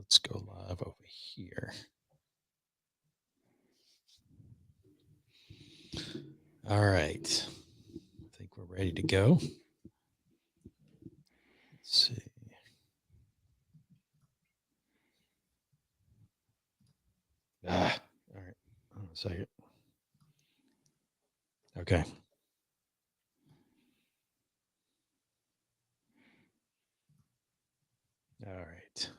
let's go live over here. All right. I think we're ready to go. Let's see. All right. Hold on a second. Okay. All right.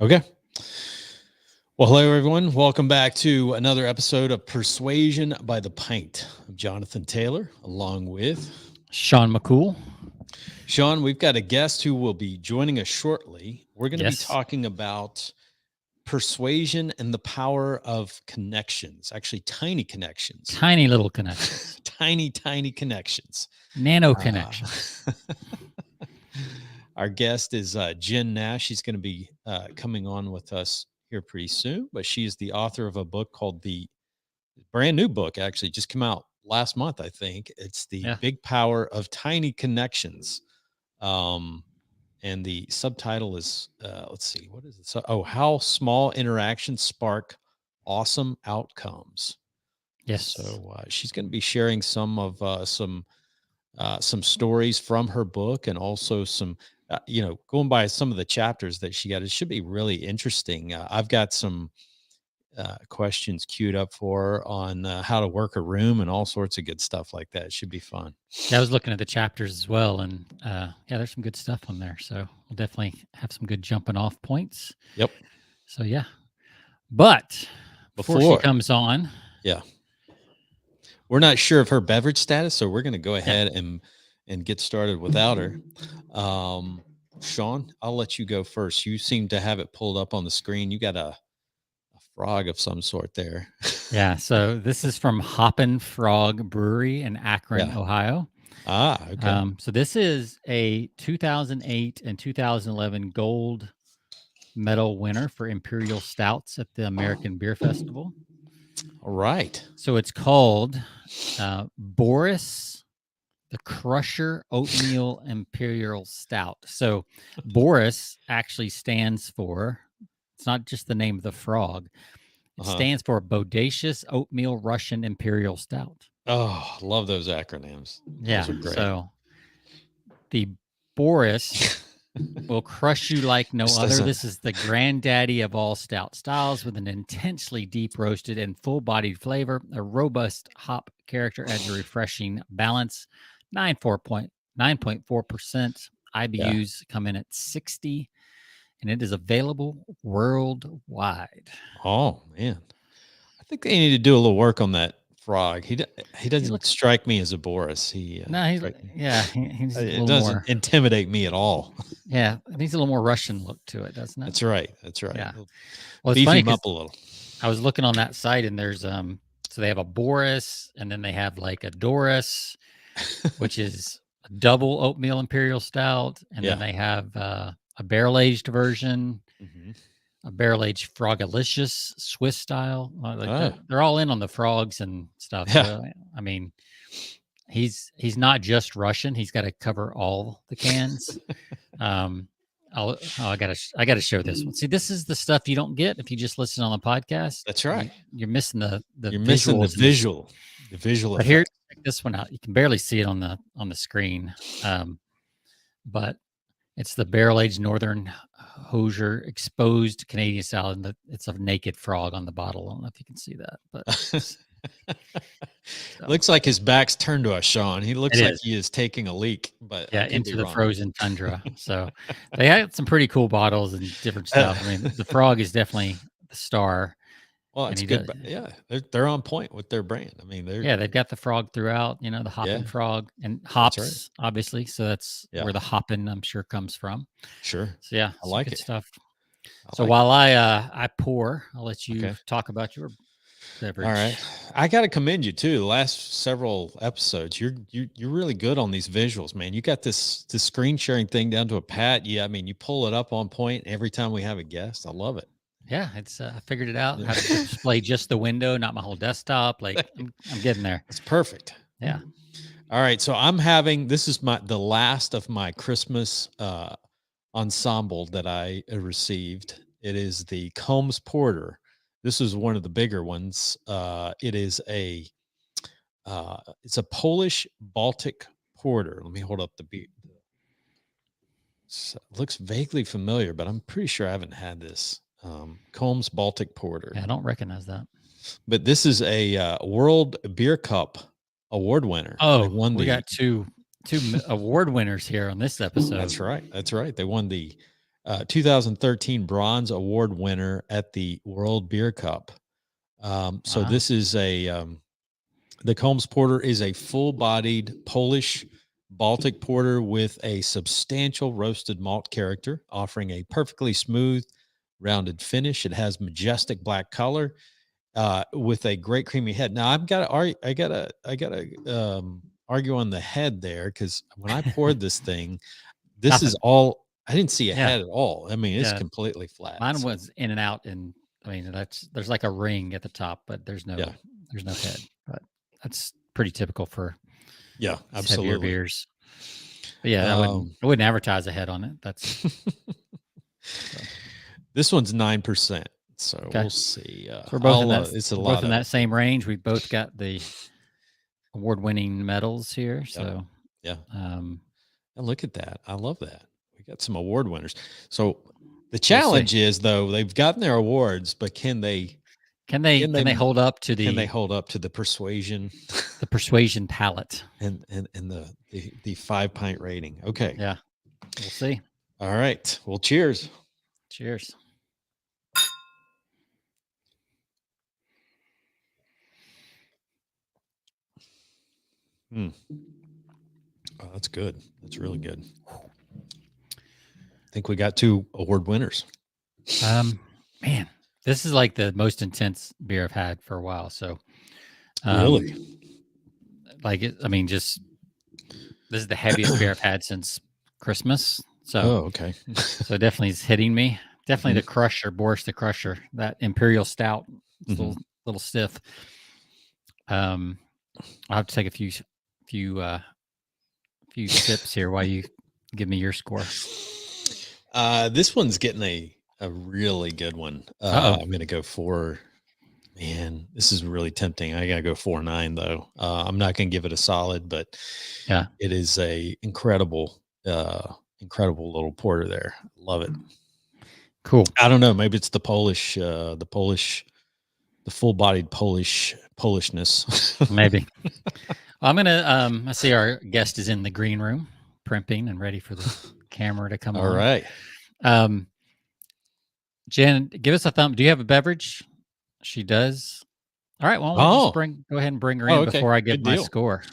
Okay. Well, hello, everyone. Welcome back to another episode of Persuasion by the Pint. I'm Jonathan Taylor, along with Sean McCool. Sean. We've got a guest who will be joining us shortly. We're going to be Yes. talking about persuasion and the power of connections, actually tiny connections. Tiny little connections. Tiny connections. Nano connections. Our guest is Jen Nash. She's going to be coming on with us here pretty soon, but she is the author of a book called the brand new book, actually just came out last month, I think. It's the Big Power of Tiny Connections. And the subtitle is, let's see, what is it? So, how small interactions spark awesome outcomes. Yes. So she's going to be sharing some of some stories from her book, and also some, going by some of the chapters that she got. It should be really interesting. I've got some questions queued up for her on how to work a room and all sorts of good stuff like that. It should be fun. Yeah, I was looking at the chapters as well, and there's some good stuff on there. So we'll definitely have some good jumping off points. Yep. So yeah, but before she comes on, we're not sure of her beverage status, so we're going to go ahead and get started without her. Sean, I'll let you go first. You seem to have it pulled up on the screen. You got a frog of some sort there. Yeah. So this is from Hoppin' Frog Brewery in Akron, Ohio. Okay. So this is a 2008 and 2011 gold medal winner for Imperial Stouts at the American Beer Festival. All right. So it's called Boris the Crusher Oatmeal Imperial Stout. So Boris actually stands for, it's not just the name of the frog. It stands for Bodacious Oatmeal Russian Imperial Stout. Oh, love those acronyms. Yeah. So the Boris will crush you like no other. This is the granddaddy of all stout styles, with an intensely deep roasted and full-bodied flavor, a robust hop character adds a refreshing balance. 9.4% IBUs come in at 60, and it is available worldwide. Oh man, I think they need to do a little work on that frog. He doesn't strike me as a Boris. He's it doesn't more intimidate me at all. Yeah, it needs a little more Russian look to it, doesn't it? That's right. Yeah. Well, it's beef funny him up a little. I was looking on that site, and there's so they have a Boris, and then they have like a Doris, which is a double oatmeal imperial stout, and then they have a barrel-aged version, a barrel-aged Frogalicious Swiss style. They're all in on the frogs and stuff. Yeah. So, I mean, he's not just Russian. He's got to cover all the cans. I gotta show this one. See, this is the stuff you don't get if you just listen on the podcast. That's right. You're missing the visual. But here, check this one out. You can barely see it on the screen, but it's the barrel-aged Northern Hosier exposed Canadian style, and it's a naked frog on the bottle. I don't know if you can see that, but looks like his back's turned to us, Sean. He looks like he is taking a leak, but into the frozen tundra. So they had some pretty cool bottles and different stuff. I mean, the frog is definitely the star. Well, it's good. They're on point with their brand. I mean, they've got the frog throughout. The hopping frog and hops, obviously. So that's where the hopping, I'm sure, comes from. Sure. So I like good stuff. So while I pour, I'll let you talk about your beverage. All right, I got to commend you too. The last several episodes, you're really good on these visuals, man. You got this screen sharing thing down to a pat. I mean, you pull it up on point every time we have a guest. I love it. Yeah, it's I figured it out. How to display just the window, not my whole desktop. Like I'm getting there. It's perfect. Yeah. All right, so I'm having, this is the last of my Christmas ensemble that I received. It is the Combs Porter. This is one of the bigger ones. It is it's a Polish Baltic porter. Let me hold up the beat. So it looks vaguely familiar, but I'm pretty sure I haven't had this. Combs Baltic Porter. Yeah, I don't recognize that. But this is a World Beer Cup award winner. Oh, They won we got two award winners here on this episode. That's right. That's right. They won the 2013 bronze award winner at the World Beer Cup. So Wow. this is the Combs Porter is a full-bodied Polish Baltic porter with a substantial roasted malt character, offering a perfectly smooth, rounded finish. It has majestic black color with a great creamy head. Now I gotta argue on the head there, because when I poured this thing, this is Nothing. all I didn't see a Yeah. head at all. I mean, it's Yeah. completely flat. Mine was in and out, and I mean there's like a ring at the top, but there's no Yeah. head. But that's pretty typical for Yeah, heavier absolutely. beers. But yeah, I wouldn't advertise a head on it. That's This one's 9%. So Okay. we'll see. So we're both in that. It's a we're lot both in of that same range. We both got the award-winning medals here. So yeah. And look at that. I love that. We got some award winners. So the challenge is, though, they've gotten their awards, but can they hold up to the Persuasion, the Persuasion palette and the 5-pint rating? Okay. Yeah. We'll see. All right. Well, cheers. Cheers. Oh, that's good. That's really good. I think we got 2 award winners. Man, this is like the most intense beer I've had for a while. So, really, like it. I mean, just this is the heaviest beer I've had since Christmas. So, okay. So definitely is hitting me. Definitely the Crusher, Boris the Crusher, that Imperial Stout, it's a little stiff. I'll have to take a few sips here while you give me your score. This one's getting a really good one. I'm gonna go for. Man, this is really tempting. I gotta go 4.9 though. I'm not gonna give it a solid, but yeah, it is a incredible little porter there. Love it. Cool. I don't know. Maybe it's the full-bodied Polishness. Maybe. I'm gonna. I see our guest is in the green room, primping and ready for the camera to come on. All right. Jen, give us a thumb. Do you have a beverage? She does. All right. Well, we'll just go ahead and bring her in before I get my score.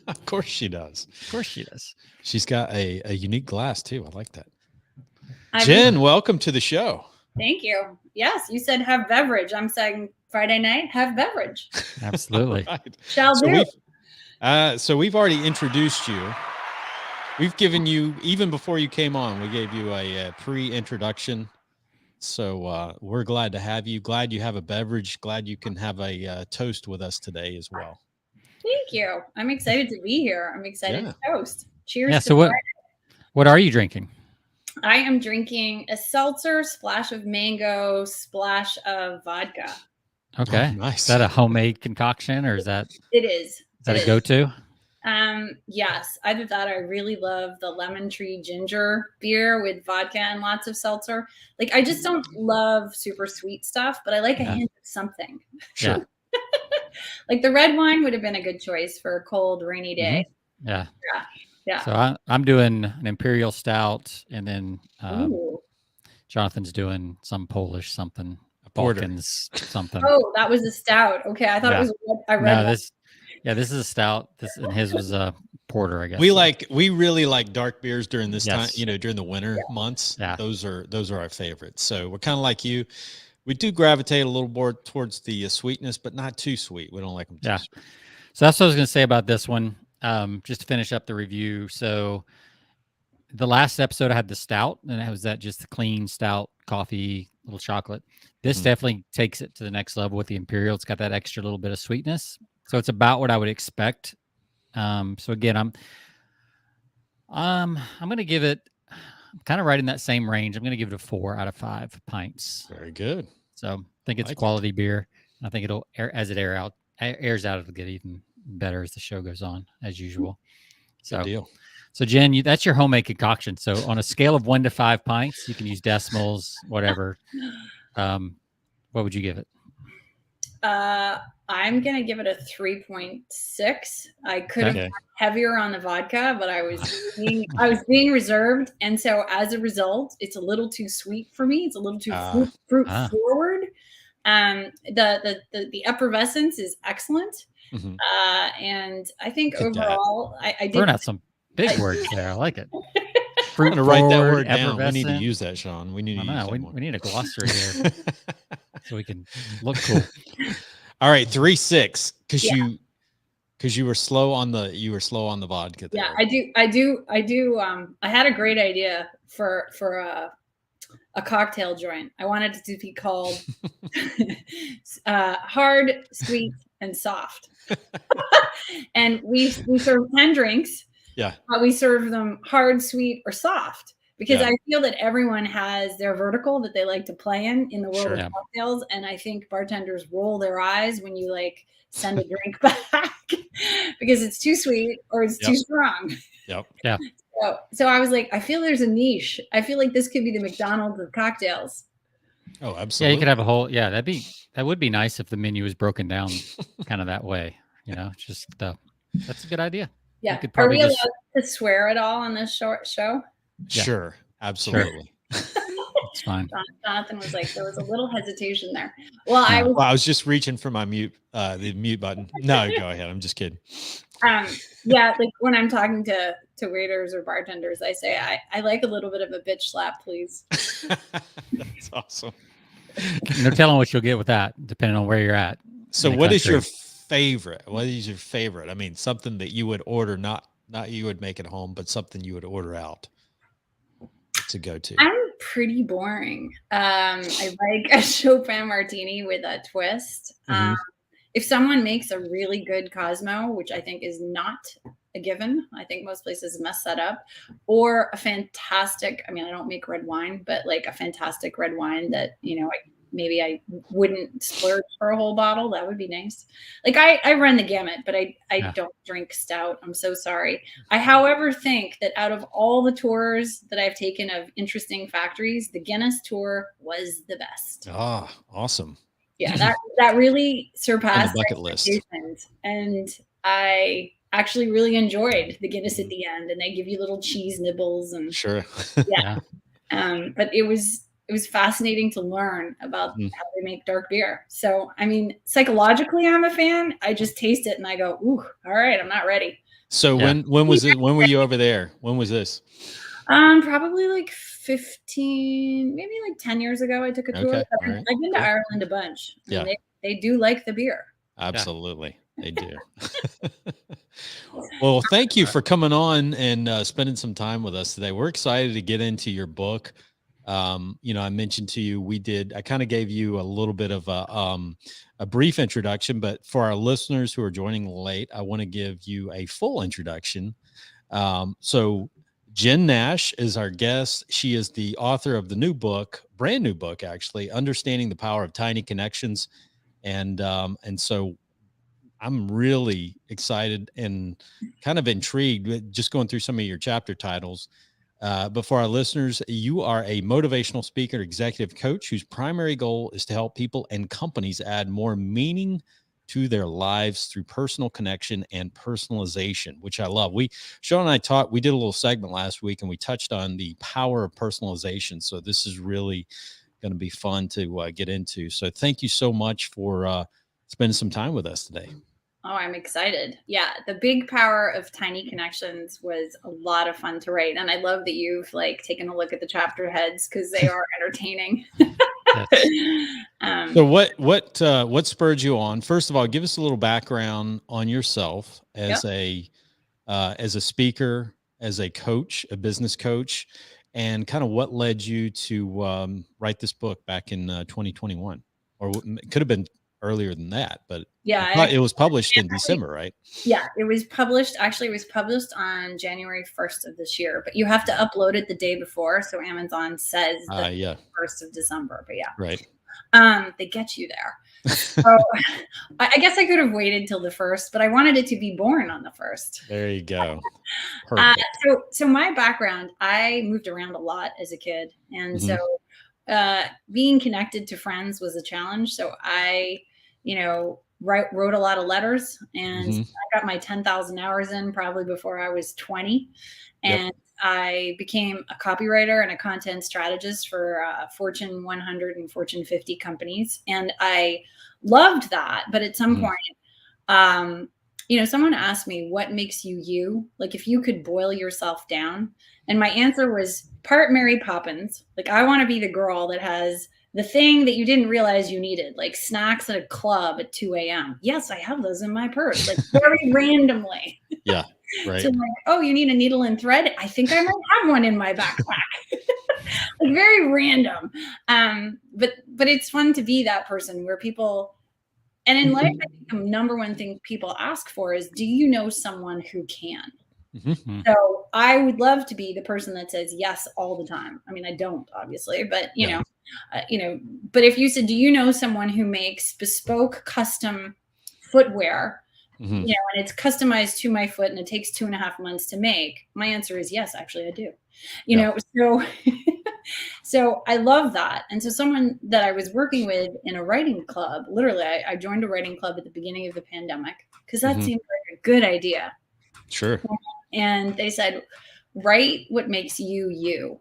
Of course she does. Of course she does. She's got a unique glass too. I like that. Jen, welcome to the show. Thank you. Yes, you said have beverage. I'm saying Friday night, have beverage. Absolutely. Right. Shall do. So we've already introduced you. We've given you, even before you came on, we gave you a pre-introduction. So we're glad to have you. Glad you have a beverage. Glad you can have a toast with us today as well. Thank you. I'm excited to be here. I'm excited to toast. Cheers. Yeah. So what are you drinking? I am drinking a seltzer, splash of mango, splash of vodka. Okay. Oh, nice. Is that a homemade concoction, or is that? It is. Is that a go-to? Yes. Either that, I really love the lemon tree ginger beer with vodka and lots of seltzer. Like, I just don't love super sweet stuff, but I like a hint of something. Sure. Yeah. Like the red wine would have been a good choice for a cold, rainy day. Yeah. Yeah. Yeah. So I'm doing an Imperial Stout, and then Jonathan's doing some Polish something, Balkans something. Oh, that was a stout. Okay, I thought it was a red. No, this is a stout. And his was a porter, I guess. We really like dark beers during this time, during the winter months. Yeah. Those are our favorites. So we're kind of like you. We do gravitate a little more towards the sweetness, but not too sweet. We don't like them too sweet. So that's what I was going to say about this one. Just to finish up the review. So the last episode I had the stout, and it was just the clean stout, coffee, little chocolate. This definitely takes it to the next level with the Imperial. It's got that extra little bit of sweetness. So it's about what I would expect. So again, I'm going to give it kind of right in that same range. I'm going to give it a 4 out of 5 pints. Very good. So I think it's Like quality beer. I think it'll airs out, it'll get even better as the show goes on, as usual. Good deal. So Jen, that's your homemade concoction. So on a scale of 1 to 5 pints, you can use decimals, whatever. What would you give it? I'm gonna give it a 3.6. I could have gone heavier on the vodka, but I was being reserved, and so as a result, it's a little too sweet for me. It's a little too fruit forward. The effervescence is excellent, and I think overall, I did burn out some big words there. I like it. Fruit I'm gonna write that word down. We need to use that, Sean. We need to use that one. We need a glossary here so we can look cool. All right, 3.6 because you were slow on the vodka there. Yeah, I do. I had a great idea for a cocktail joint. I wanted it to be called hard, sweet, and soft. And we serve 10 drinks. Yeah. We serve them hard, sweet, or soft because I feel that everyone has their vertical that they like to play in the world of cocktails. And I think bartenders roll their eyes when you like send a drink back because it's too sweet or it's too strong. Yep. Yeah. So I was like, I feel there's a niche. I feel like this could be the McDonald's of cocktails. Oh, absolutely. Yeah, you could have a whole. Yeah, that would be nice if the menu was broken down kind of that way. You know, just that's a good idea. Yeah. Are we allowed to swear at all on this show? Yeah. Sure. Absolutely. Sure. It's fine. Jonathan was like, there was a little hesitation there. Well, I was just reaching for my the mute button. No, go ahead. I'm just kidding. Yeah, like when I'm talking to waiters or bartenders, I say I like a little bit of a bitch slap, please. That's awesome. No telling what you'll get with that, depending on where you're at. So, what is your favorite? What is your favorite? I mean, something that you would order, not you would make at home, but something you would order out to go to. I'm pretty boring. I like a Chopin martini with a twist. If someone makes a really good Cosmo, which I think is not a given, I think most places mess that up, or a fantastic, I mean, I don't make red wine, but like a fantastic red wine that, you know, maybe I wouldn't splurge for a whole bottle. That would be nice. Like I run the gamut, but I don't drink stout. I'm so sorry. I, however, think that out of all the tours that I've taken of interesting factories, the Guinness tour was the best. Ah, awesome. Yeah, that really surpassed the bucket list. And I actually really enjoyed the Guinness at the end, and they give you little cheese nibbles and sure. But it was fascinating to learn about how they make dark beer. So, I mean, psychologically, I'm a fan. I just taste it and I go, ooh, all right, I'm not ready. So when was it? When were you over there? When was this? Probably like 15, maybe like 10 years ago. I took a tour. I've been to Ireland a bunch. Yeah, they do like the beer. Absolutely, they do. Well, thank you for coming on and spending some time with us today. We're excited to get into your book. You know, I mentioned to you, I kind of gave you a little bit of a brief introduction, but for our listeners who are joining late, I want to give you a full introduction. So Jen Nash is our guest. She is the author of the new book, brand new book, actually, Understanding the Power of Tiny Connections. And so I'm really excited and kind of intrigued with just going through some of your chapter titles. But for our listeners, you are a motivational speaker, executive coach whose primary goal is to help people and companies add more meaning to their lives through personal connection and personalization, which I love. Sean and I we did a little segment last week and we touched on the power of personalization. So this is really going to be fun to get into. So thank you so much for spending some time with us today. Oh, I'm excited. Yeah. The big power of Tiny Connections was a lot of fun to write. And I love that you've like taken a look at the chapter heads because they are entertaining. So what spurred you on? First of all, give us a little background on yourself as a speaker, as a coach, a business coach, and kind of what led you to write this book back in 2021, or it could have been earlier than that, but Yeah, it was published in December, right? Yeah, it was published on January 1st of this year, but you have to upload it the day before. So Amazon says that Yeah. 1st of December, but yeah. Right. They get you there. So I guess I could have waited till the 1st, but I wanted it to be born on the 1st. There you go. Perfect. So my background, I moved around a lot as a kid. And so being connected to friends was a challenge. So I, wrote a lot of letters, and I got my 10,000 hours in probably before I was 20. And I became a copywriter and a content strategist for Fortune 100 and Fortune 50 companies. And I loved that. But at some point, someone asked me, what makes you you? Like, if you could boil yourself down. And my answer was part Mary Poppins. Like, I want to be the girl that has the thing that you didn't realize you needed, like snacks at a club at 2 a.m. Yes, I have those in my purse, like very randomly. Yeah, right. So like, oh, you need a needle and thread? I think I might have one in my backpack. Like very random. But it's fun to be that person where people, and in life, I think the number one thing people ask for is, do you know someone who can? So I would love to be the person that says yes all the time. I mean, I don't, obviously, but but if you said, do you know someone who makes bespoke custom footwear, and it's customized to my foot and it takes 2.5 months to make? My answer is yes, actually I do. So I love that. And so someone that I was working with in a writing club, literally, I joined a writing club at the beginning of the pandemic because that seemed like a good idea. Sure. And they said, write what makes you you.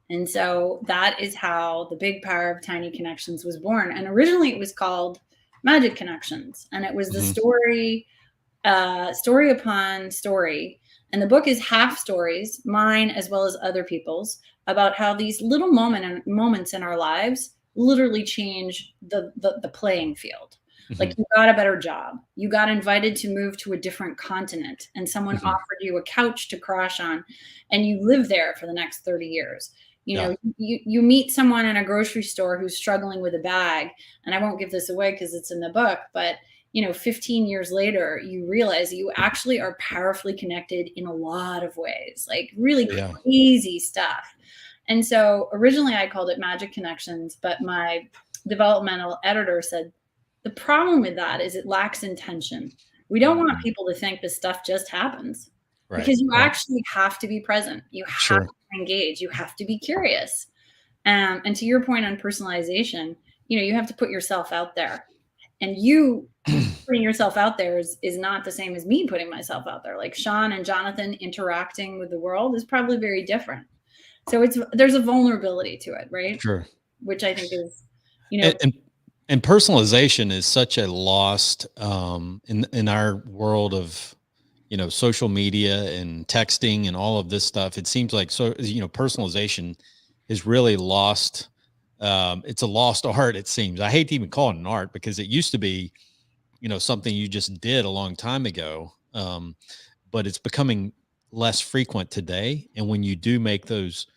And so that is how the big power of Tiny Connections was born. And originally it was called Magic Connections. And it was the story upon story. And the book is half stories, mine as well as other people's, about how these little moments in our lives literally change the playing field. Like, you got a better job. You got invited to move to a different continent, and someone offered you a couch to crash on, and you live there for the next 30 years. You meet someone in a grocery store who's struggling with a bag, and I won't give this away because it's in the book, but 15 years later, you realize you actually are powerfully connected in a lot of ways, like really crazy stuff. And so originally I called it Magic Connections, but my developmental editor said, the problem with that is it lacks intention. We don't want people to think this stuff just happens, because you actually have to be present. You have to engage. You have to be curious. And to your point on personalization, you have to put yourself out there. And you putting yourself out there is not the same as me putting myself out there. Like Sean and Jonathan interacting with the world is probably very different. So there's a vulnerability to it, right? Sure. Which I think is, And personalization is such a lost in our world of social media and texting and all of this stuff. It seems like personalization is really lost. It's a lost art, it seems. I hate to even call it an art, because it used to be something you just did a long time ago, but it's becoming less frequent today. And when you do make those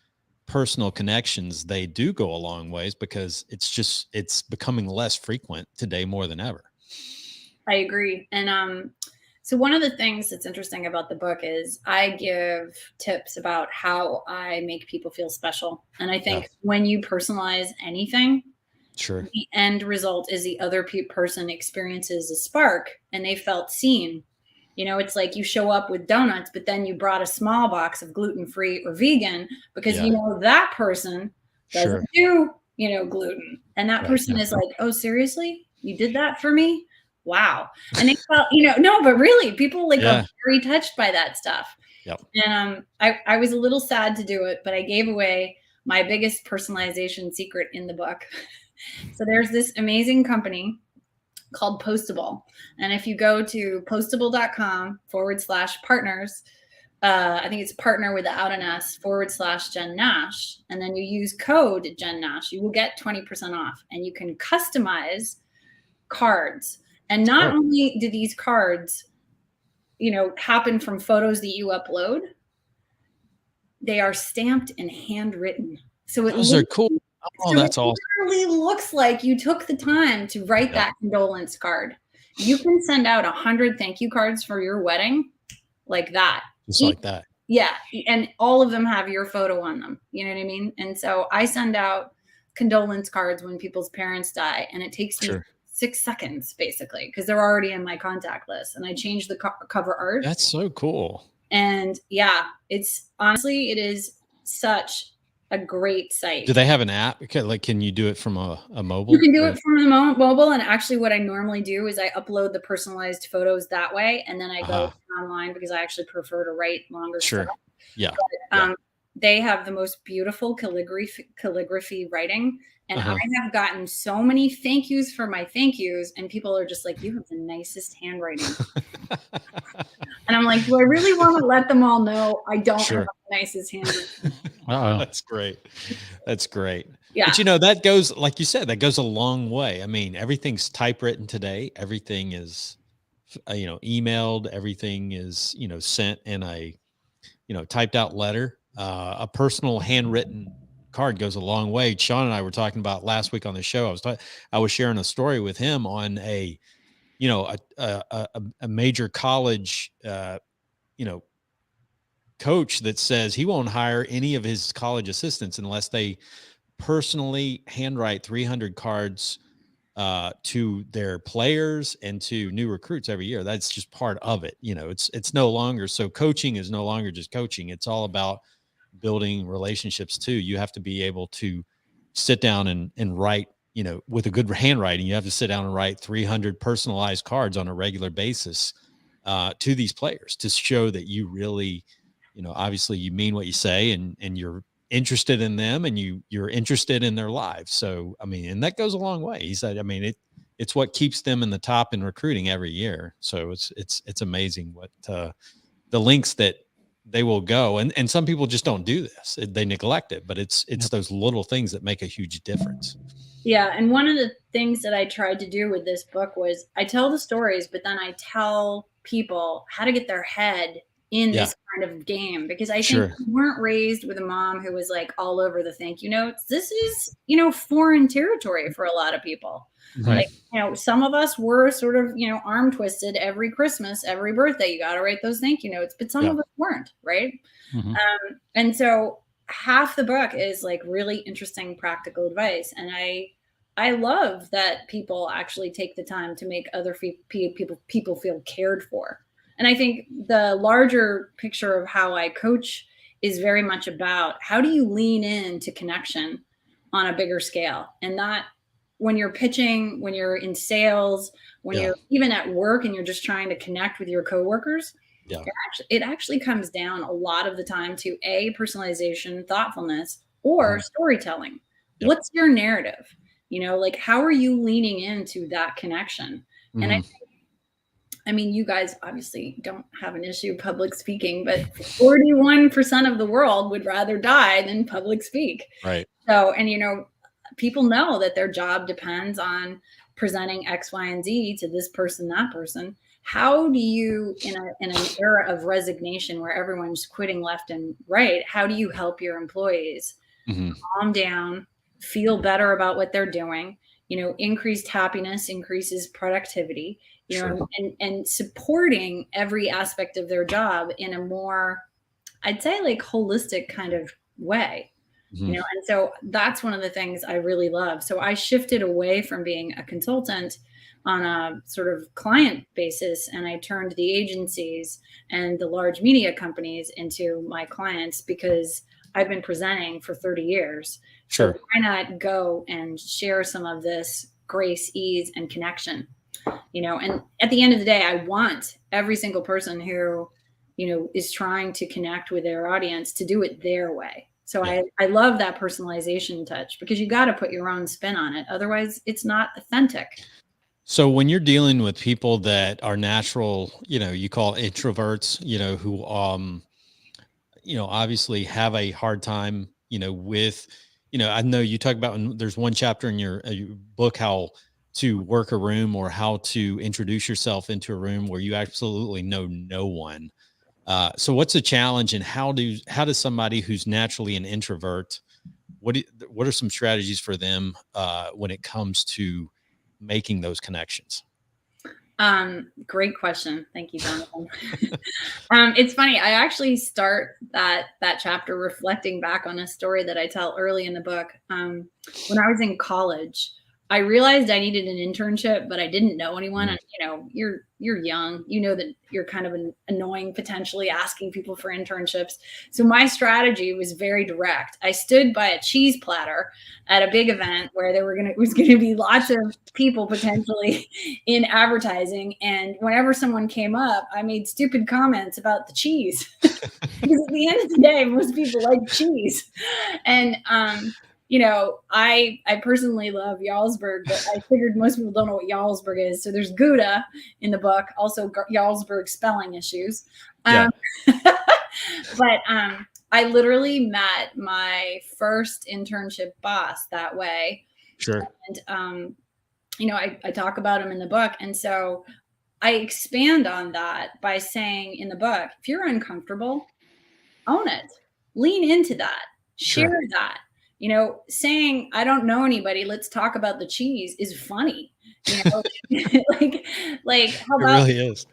personal connections, they do go a long ways, because it's becoming less frequent today more than ever. I agree. And so one of the things that's interesting about the book is I give tips about how I make people feel special. And I think when you personalize anything, the end result is the other person experiences a spark and they felt seen. It's like you show up with donuts, but then you brought a small box of gluten-free or vegan because that person doesn't do, gluten. And that person is like, oh, seriously? You did that for me? Wow. And they felt, no, but really people are very touched by that stuff. Yep. And I was a little sad to do it, but I gave away my biggest personalization secret in the book. So there's this amazing company called Postable. And if you go to postable.com/partners, I think it's partner without an S /Jen Nash. And then you use code Jen Nash, you will get 20% off, and you can customize cards. And not only do these cards, happen from photos that you upload, they are stamped and handwritten. So those are cool. Oh, So that's it awesome. literally looks like you took the time to write that condolence card. You can send out 100 thank you cards for your wedding like that. Just like that. Yeah. And all of them have your photo on them. You know what I mean? And so I send out condolence cards when people's parents die, and it takes me 6 seconds basically, because they're already in my contact list, and I change the cover art. That's so cool. And yeah, it's honestly, it is such a great site. Do they have an app? Like, can you do it from a mobile? You can do it from the mobile. And actually what I normally do is I upload the personalized photos that way. And then I go online, because I actually prefer to write longer stuff. Yeah. But, they have the most beautiful calligraphy writing. And I have gotten so many thank yous for my thank yous. And people are just like, you have the nicest handwriting. And I'm like, do I really want to let them all know I don't have the nicest handwriting? That's great. That's great. Yeah. But, you know, that goes, like you said, that goes a long way. I mean, everything's typewritten today. Everything is, you know, emailed. Everything is, you know, sent in a, you know, typed out letter. A personal handwritten card goes a long way. Sean and I were talking about last week on the show. I was sharing a story with him on a, you know, a major college, you know, coach that says he won't hire any of his college assistants unless they personally handwrite 300 cards to their players and to new recruits every year. That's just part of it. You know, it's no longer, so coaching is no longer just coaching. It's all about building relationships too. You have to be able to sit down and write, you know, with a good handwriting, you have to sit down and write 300 personalized cards on a regular basis to these players to show that you really, you know, obviously you mean what you say, and you're interested in them, and you're interested in their lives. So, I mean, and that goes a long way. He said, I mean, it's what keeps them in the top in recruiting every year. So it's amazing what the links that they will go. And some people just don't do this. They neglect it, but it's those little things that make a huge difference. Yeah. And one of the things that I tried to do with this book was I tell the stories, but then I tell people how to get their head in this kind of game, because I think we weren't raised with a mom who was like all over the thank you notes. This is, you know, foreign territory for a lot of people. Like, you know, some of us were sort of, you know, arm twisted every Christmas, every birthday, you got to write those thank you notes, but some of us weren't, right? And so half the book is like really interesting practical advice. And I love that people actually take the time to make other people feel cared for. And I think the larger picture of how I coach is very much about how do you lean into connection on a bigger scale, and not when you're pitching, when you're in sales, when you're even at work and you're just trying to connect with your coworkers. It actually comes down a lot of the time to personalization, thoughtfulness, or storytelling. What's your narrative? You know, like, how are you leaning into that connection? And I mean, you guys obviously don't have an issue public speaking, but 41% of the world would rather die than public speak. Right. So, and you know, people know that their job depends on presenting X, Y, and Z to this person, that person. How do you, in an era of resignation where everyone's quitting left and right, how do you help your employees calm down, feel better about what they're doing? You know, increased happiness increases productivity, you know, and supporting every aspect of their job in a more, I'd say, like, holistic kind of way. You know, and so that's one of the things I really love. So I shifted away from being a consultant on a sort of client basis, and I turned the agencies and the large media companies into my clients, because I've been presenting for 30 years. So why not go and share some of this grace, ease, and connection? You know, and at the end of the day, I want every single person who, you know, is trying to connect with their audience to do it their way. So I love that personalization touch, because you got to put your own spin on it. Otherwise, it's not authentic. So when you're dealing with people that are natural, you know, you call introverts, you know, who, you know, obviously have a hard time, you know, with, you know, I know you talk about, there's one chapter in your book, how to work a room, or how to introduce yourself into a room where you absolutely know no one. So what's the challenge, and how does somebody who's naturally an introvert what are some strategies for them when it comes to making those connections? Great question. Thank you, Jonathan. It's funny. I actually start that chapter reflecting back on a story that I tell early in the book. When I was in college, I realized I needed an internship, but I didn't know anyone. And you're young, that you're kind of annoying, potentially asking people for internships. So my strategy was very direct. I stood by a cheese platter at a big event where there was going to be lots of people potentially in advertising. And whenever someone came up, I made stupid comments about the cheese. Because at the end of the day, most people like cheese. And, I personally love Jarlsberg, but I figured most people don't know what Jarlsberg is. So there's Gouda in the book, also Jarlsberg spelling issues. But I literally met my first internship boss that way. Sure. And, I talk about him in the book. And so I expand on that by saying in the book, if you're uncomfortable, own it, lean into that, share that. Saying, I don't know anybody, let's talk about the cheese is funny. Like how about, it really is.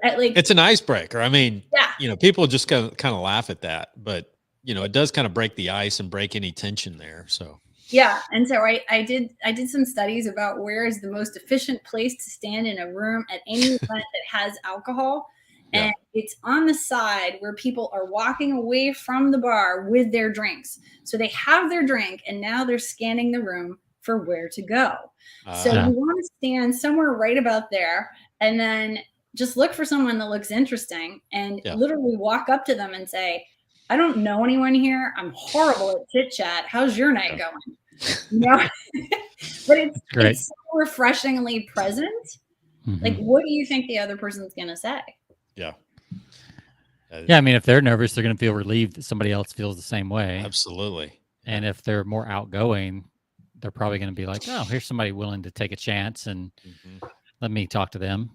Like it's an icebreaker. I mean, yeah. People just kind of laugh at that, but it does kind of break the ice and break any tension there. So yeah. And so I did some studies about where is the most efficient place to stand in a room at any event that has alcohol. And it's on the side where people are walking away from the bar with their drinks. So they have their drink and now they're scanning the room for where to go. So you want to stand somewhere right about there and then just look for someone that looks interesting and literally walk up to them and say, I don't know anyone here. I'm horrible at chit chat. How's your night going? But it's so refreshingly present. Mm-hmm. Like, what do you think the other person's going to say? Yeah. Yeah. I mean, if they're nervous, they're going to feel relieved that somebody else feels the same way. Absolutely. And if they're more outgoing, they're probably going to be like, oh, here's somebody willing to take a chance and let me talk to them.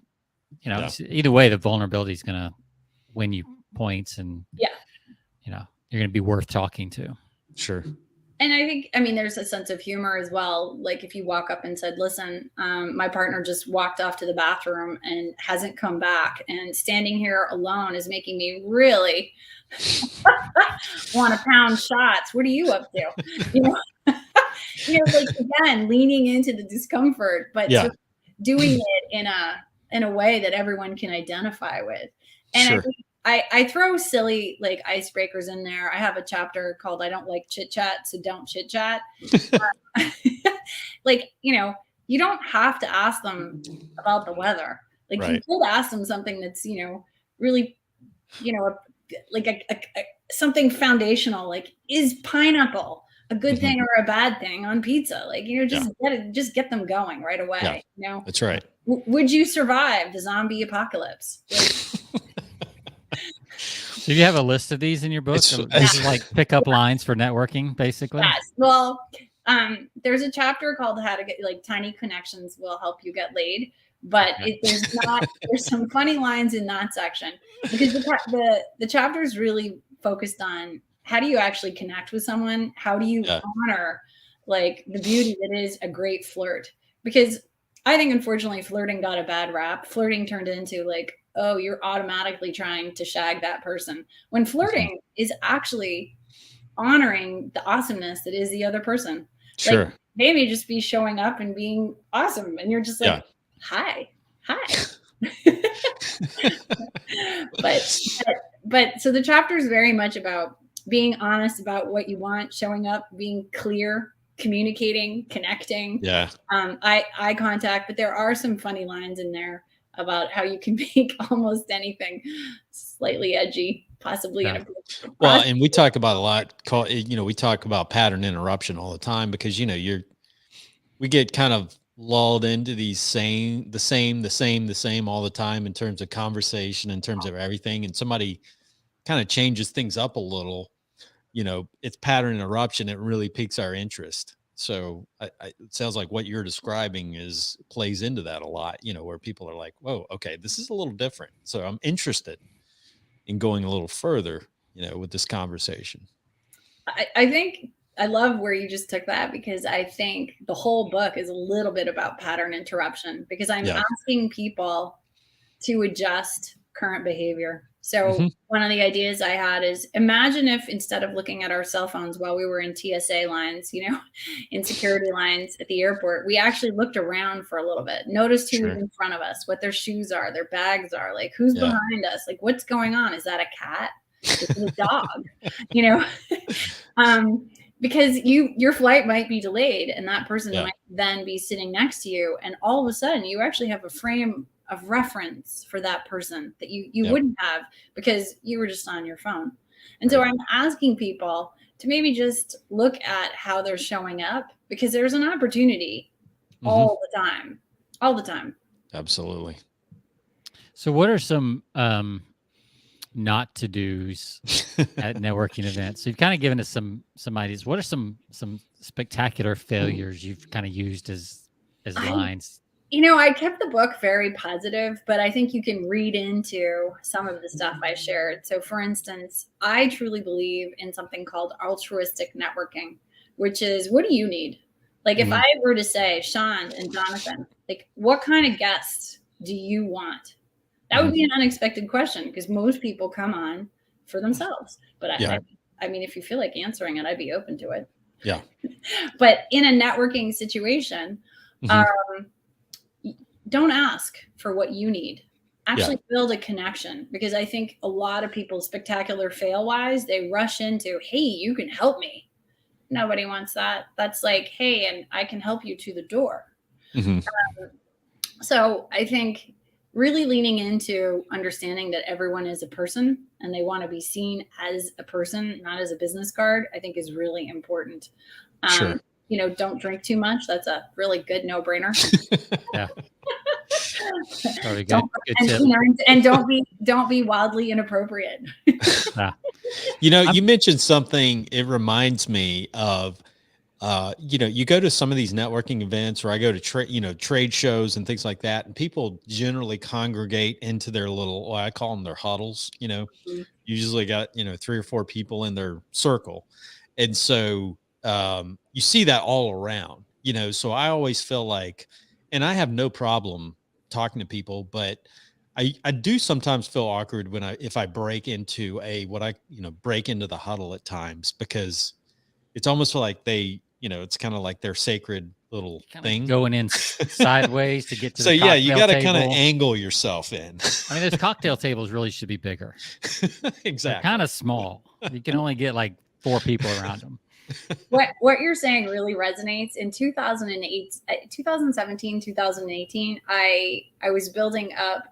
Either way, the vulnerability is going to win you points and, you're going to be worth talking to. Sure. And I mean, there's a sense of humor as well. Like if you walk up and said, listen, my partner just walked off to the bathroom and hasn't come back. And standing here alone is making me really want to pound shots. What are you up to? Like again, leaning into the discomfort, but sort of doing it in a way that everyone can identify with. And I throw silly like icebreakers in there. I have a chapter called I don't like chit chat, so don't chit chat. Like, you don't have to ask them about the weather. Like you could ask them something that's, really, like something foundational, like is pineapple a good thing or a bad thing on pizza? Like, just get them going right away. That's right. Would you survive the zombie apocalypse? So you have a list of these in your book? These are like pick-up lines for networking, basically? Yes. Well, there's a chapter called How to Get, like, Tiny Connections Will Help You Get Laid. But there's some funny lines in that section. Because the chapter is really focused on how do you actually connect with someone? How do you honor, like, the beauty that is a great flirt? Because I think, unfortunately, flirting got a bad rap. Flirting turned into, like, oh, you're automatically trying to shag that person. When flirting is actually honoring the awesomeness that is the other person. Sure. Like, they may just be showing up and being awesome. And you're just like, hi. But so the chapter is very much about being honest about what you want, showing up, being clear, communicating, connecting. Eye contact. But there are some funny lines in there about how you can make almost anything slightly edgy, possibly inappropriate. Well, and we talk about a lot. We talk about pattern interruption all the time because we get kind of lulled into these the same all the time in terms of conversation, in terms of everything, and somebody kind of changes things up a little. It's pattern interruption. It really piques our interest. So it sounds like what you're describing plays into that a lot, where people are like, whoa, okay, this is a little different. So I'm interested in going a little further, with this conversation. I think I love where you just took that, because I think the whole book is a little bit about pattern interruption, because I'm asking people to adjust current behavior. So one of the ideas I had is, imagine if instead of looking at our cell phones while we were in TSA lines, in security lines at the airport, we actually looked around for a little bit, noticed who was in front of us, what their shoes are, their bags are, like who's behind us, like what's going on? Is that a cat? Is it a dog? Because your flight might be delayed, and that person might then be sitting next to you, and all of a sudden you actually have a frame of reference for that person that you wouldn't have because you were just on your phone. And so I'm asking people to maybe just look at how they're showing up, because there's an opportunity all the time. Absolutely. So what are some not to do's at networking events? So you've kind of given us some ideas. What are some spectacular failures you've kind of used as lines? I kept the book very positive, but I think you can read into some of the stuff I shared. So for instance, I truly believe in something called altruistic networking, which is, what do you need? Like if I were to say, Sean and Jonathan, like what kind of guests do you want? That would be an unexpected question, because most people come on for themselves. But I mean, if you feel like answering it, I'd be open to it. Yeah. But in a networking situation, don't ask for what you need. Actually build a connection, because I think a lot of people, spectacular fail wise, they rush into, hey, you can help me. Nobody wants that. That's like, hey, and I can help you to the door. So I think really leaning into understanding that everyone is a person and they want to be seen as a person, not as a business card, I think is really important. Don't drink too much. That's a really good no-brainer. Don't be wildly inappropriate. You mentioned something. It reminds me of, you go to some of these networking events, or I go to trade shows and things like that, and people generally congregate into their little, I call them their huddles. Usually got 3 or 4 people in their circle, and so you see that all around. So I always feel like, and I have no problem talking to people, but I do sometimes feel awkward if I break into break into the huddle at times, because it's almost like it's kind of like their sacred little thing going in sideways to get to so the cocktail you got to kind of table. angle yourself in. I mean, those cocktail tables really should be bigger. Exactly. They're kind of small. You can only get like 4 people around them. What you're saying really resonates. In 2008, 2017, 2018, I was building up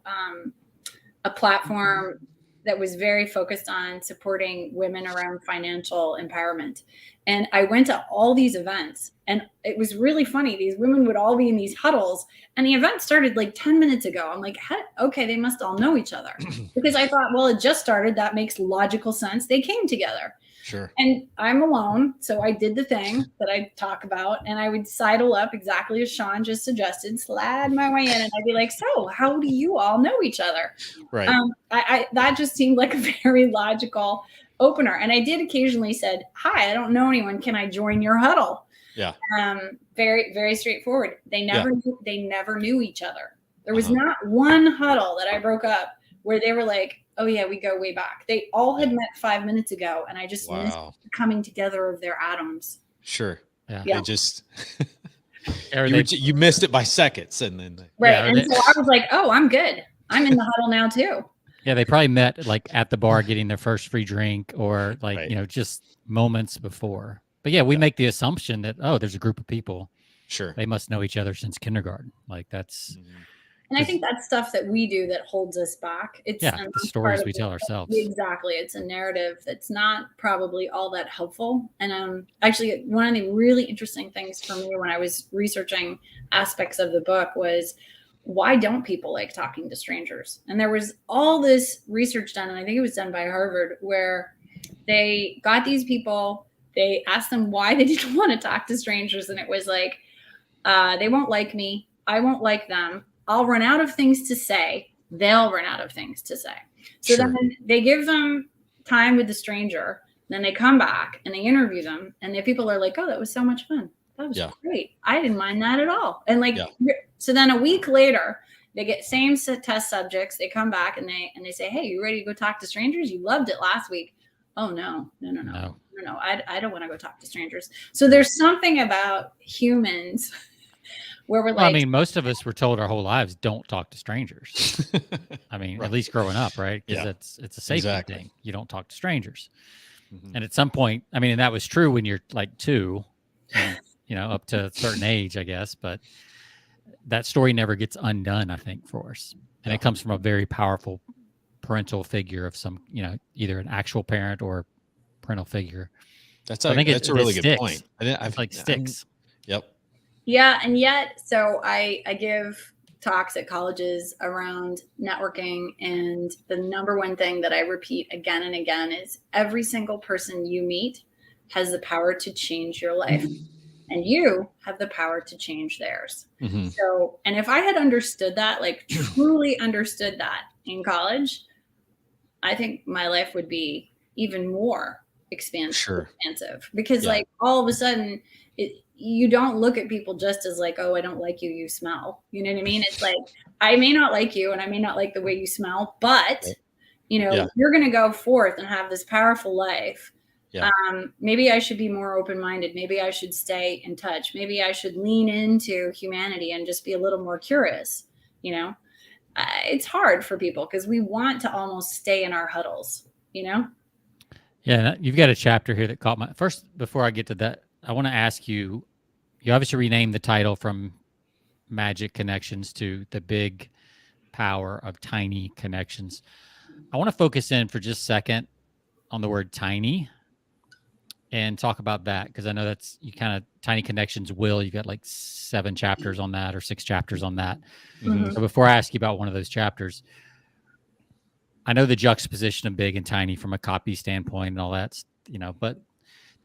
a platform that was very focused on supporting women around financial empowerment. And I went to all these events, and it was really funny. These women would all be in these huddles, and the event started like 10 minutes ago. I'm like, okay, they must all know each other, because I thought, well, it just started. That makes logical sense. They came together. Sure. And I'm alone. So I did the thing that I talk about, and I would sidle up exactly as Sean just suggested, slide my way in, and I'd be like, so how do you all know each other? Right. That just seemed like a very logical opener. And I did occasionally said, hi, I don't know anyone. Can I join your huddle? Yeah. Very, very straightforward. They never knew each other. There was not one huddle that I broke up where they were like, oh yeah, we go way back. They all had met 5 minutes ago, and I just missed the coming together of their atoms. Sure. Yeah. They just you missed it by seconds, and then so I was like, oh, I'm good. I'm in the huddle now too. Yeah, they probably met like at the bar getting their first free drink, or like just moments before. But yeah, we make the assumption that there's a group of people. Sure. They must know each other since kindergarten. Like that's. And I think that's stuff that we do that holds us back. It's the stories we tell ourselves. Exactly. It's a narrative that's not probably all that helpful. And actually, one of the really interesting things for me when I was researching aspects of the book was, why don't people like talking to strangers? And there was all this research done, and I think it was done by Harvard, where they got these people, they asked them why they didn't want to talk to strangers. And it was like, they won't like me. I won't like them. I'll run out of things to say. They'll run out of things to say. So then they give them time with the stranger. Then they come back and they interview them, and the people are like, "Oh, that was so much fun. That was great. I didn't mind that at all." And like, so then a week later, they get same test subjects. They come back and they say, "Hey, you ready to go talk to strangers? You loved it last week." Oh no. I don't want to go talk to strangers. So there's something about humans where we're well, I mean, most of us were told our whole lives, don't talk to strangers. I mean, at least growing up, right? Because it's a safety thing. You don't talk to strangers. And at some point, I mean, and that was true when you're like 2, and, up to a certain age, I guess. But that story never gets undone, I think, for us. And it comes from a very powerful parental figure of some, either an actual parent or parental figure. That's a really good point. Sticks. Yep. Yeah. And yet, so I give talks at colleges around networking, and the number one thing that I repeat again and again is every single person you meet has the power to change your life, and you have the power to change theirs. So, and if I had understood that, like truly understood that in college, I think my life would be even more expansive because like all of a sudden you don't look at people just as like, oh, I don't like you, you smell. You know what I mean? It's like, I may not like you and I may not like the way you smell, but you're going to go forth and have this powerful life. Maybe I should be more open-minded. Maybe I should stay in touch. Maybe I should lean into humanity and just be a little more curious. It's hard for people because we want to almost stay in our huddles, Yeah, you've got a chapter here that caught my first. Before I get to that, I want to ask you. You obviously renamed the title from Magic Connections to The Big Power of Tiny Connections. I want to focus in for just a second on the word tiny and talk about that, because I know that's you kind of Tiny Connections. You've got like 7 chapters on that or 6 chapters on that. So before I ask you about one of those chapters, I know the juxtaposition of big and tiny from a copy standpoint and all that, but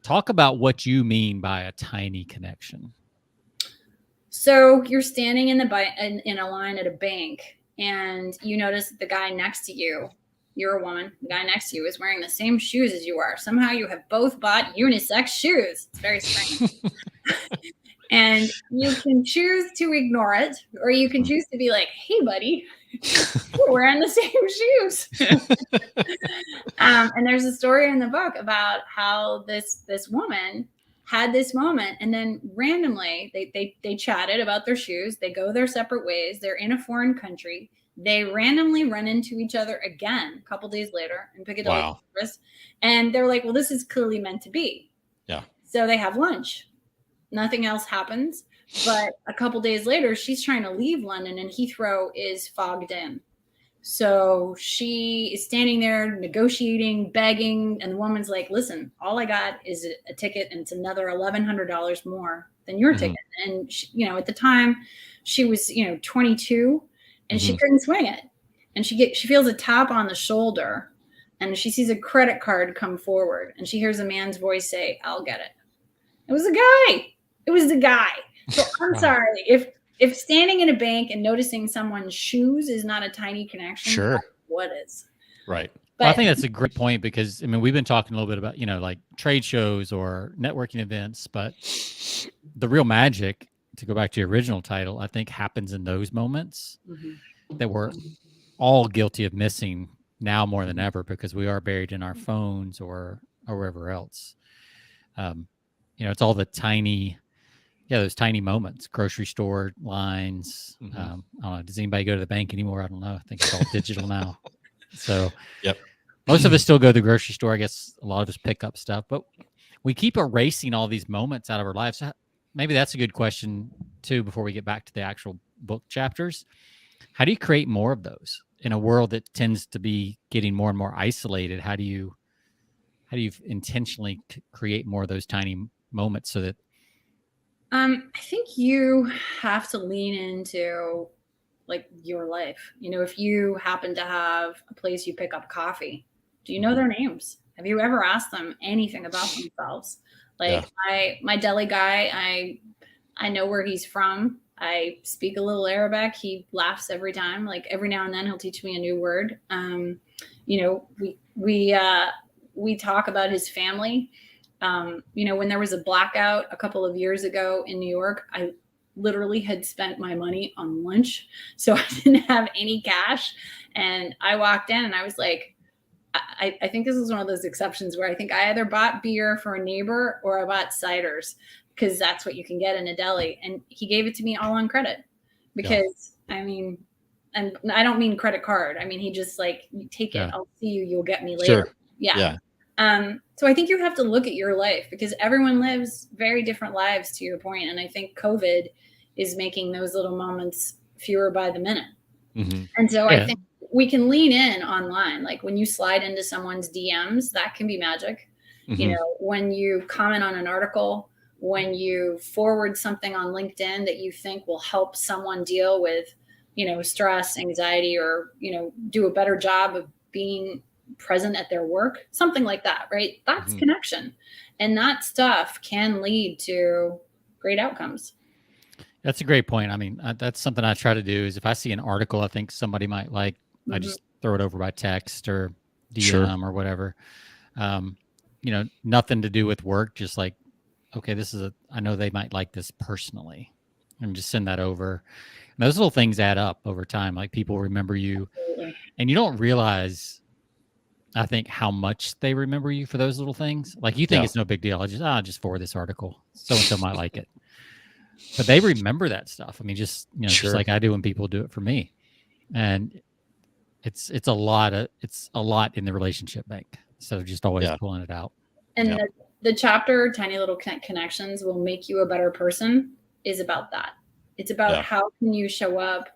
talk about what you mean by a tiny connection. So you're standing in a line at a bank, and you notice that the guy next to you, you're a woman, the guy next to you is wearing the same shoes as you are. Somehow you have both bought unisex shoes. It's very strange. And you can choose to ignore it, or you can choose to be like, hey, buddy, we're wearing the same shoes. And there's a story in the book about how this woman had this moment, and then randomly they chatted about their shoes. They go their separate ways. They're in a foreign country. They randomly run into each other again a couple days later in Piccadilly Circus, and they're like, well, this is clearly meant to be. Yeah. So they have lunch. Nothing else happens. But a couple days later, she's trying to leave London, and Heathrow is fogged in. So she is standing there negotiating, begging, and the woman's like, listen, all I got is a ticket, and it's another $1,100 more than your ticket. And she, at the time she was 22, and she couldn't swing it. And she feels a tap on the shoulder, and she sees a credit card come forward, and she hears a man's voice say, I'll get it. It was a guy. It was the guy. So I'm sorry if standing in a bank and noticing someone's shoes is not a tiny connection, what is? Right. But I think that's a great point, because we've been talking a little bit about, like trade shows or networking events, but the real magic, to go back to your original title, I think happens in those moments that we're all guilty of missing now more than ever, because we are buried in our phones or wherever else. It's all the tiny, those tiny moments, grocery store lines. I don't know. Does anybody go to the bank anymore? I don't know. I think it's all digital now. So most of us still go to the grocery store. I guess a lot of us pick up stuff, but we keep erasing all these moments out of our lives. Maybe that's a good question too, before we get back to the actual book chapters. How do you create more of those in a world that tends to be getting more and more isolated? How do you intentionally create more of those tiny moments so that I think you have to lean into like your life. If you happen to have a place you pick up coffee, do you know their names? Have you ever asked them anything about themselves? Like my deli guy, I know where he's from. I speak a little Arabic. He laughs every time. Like every now and then he'll teach me a new word. we talk about his family. You know, when there was a blackout a couple of years ago in New York, I literally had spent my money on lunch. So I didn't have any cash. And I walked in and I was like, I think this is one of those exceptions where I think I either bought beer for a neighbor or I bought ciders, because that's what you can get in a deli. And he gave it to me all on credit because, I mean, and I don't mean credit card. I mean, he just like, take it. I'll see you. You'll get me later. Sure. Yeah. So I think you have to look at your life, because everyone lives very different lives, to your point. And I think COVID is making those little moments fewer by the minute. Mm-hmm. And so I think we can lean in online. Like when you slide into someone's DMs, that can be magic. Mm-hmm. You know, when you comment on an article, when you forward something on LinkedIn that you think will help someone deal with, you know, stress, anxiety, or, you know, do a better job of being present at their work, something like that, right? That's Mm-hmm. connection. And that stuff can lead to great outcomes. That's a great point. I mean, that's something I try to do is if I see an article I think somebody might like, Mm-hmm. I just throw it over by text or DM or whatever. You know, nothing to do with work, just like, okay, I know they might like this personally, and just send that over. And those little things add up over time. Like people remember you. Absolutely. And you don't realize, I think, how much they remember you for those little things. Like you think it's no big deal. I'll just forward this article. So-and-so might like it. But they remember that stuff. I mean, just, you know, just like I do when people do it for me. And it's a lot in the relationship bank. So just always pulling it out. And the chapter, Tiny Little Connections Will Make You a Better Person, is about that. It's about how can you show up.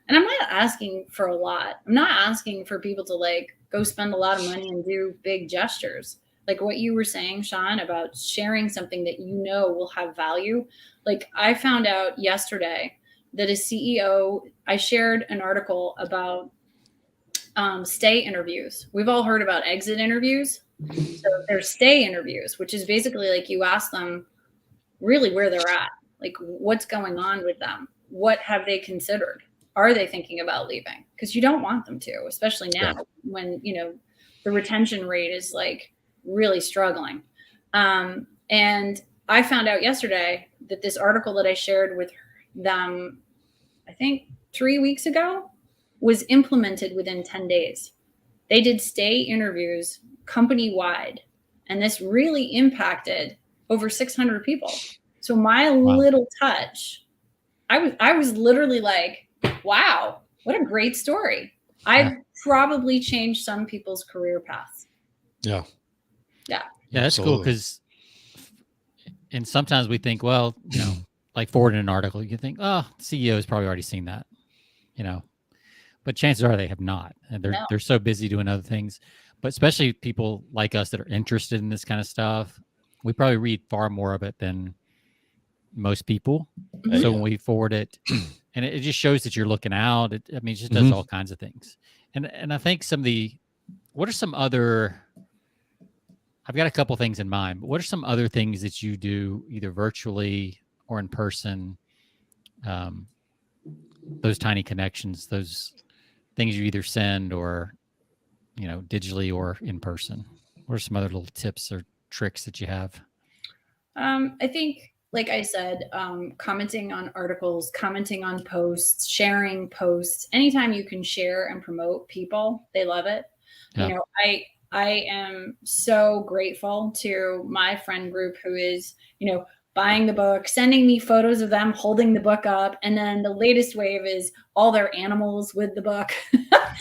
And I'm not asking for a lot. I'm not asking for people to like go spend a lot of money and do big gestures. Like what you were saying, Sean, about sharing something that you know will have value. Like I found out yesterday that a CEO, I shared an article about stay interviews. We've all heard about exit interviews. So there's stay interviews, which is basically like you ask them really where they're at, like what's going on with them. What have they considered? Are they thinking about leaving? Because you don't want them to, especially now when, you know, the retention rate is like really struggling. And I found out yesterday that this article that I shared with them, I think 3 weeks ago, was implemented within 10 days. They did stay interviews company-wide, and this really impacted over 600 people. So my little touch, I was literally like, wow, what a great story. I've probably changed some people's career paths. Yeah, that's cool, because and sometimes we think, well, you know, like forwarding an article, you think, oh, the CEO has probably already seen that, you know, but chances are they have not, and they're so busy doing other things. But especially people like us that are interested in this kind of stuff, we probably read far more of it than most people. So when we forward it, and it just shows that you're looking out. It just does all kinds of things. And I think what are some other? I've got a couple things in mind, but what are some other things that you do either virtually or in person? Those tiny connections, those things you either send or, you know, digitally or in person. What are some other little tips or tricks that you have? I think, like I said, commenting on articles, commenting on posts, sharing posts, anytime you can share and promote people, they love it. You know, I am so grateful to my friend group who is, you know, buying the book, sending me photos of them holding the book up. And then the latest wave is all their animals with the book.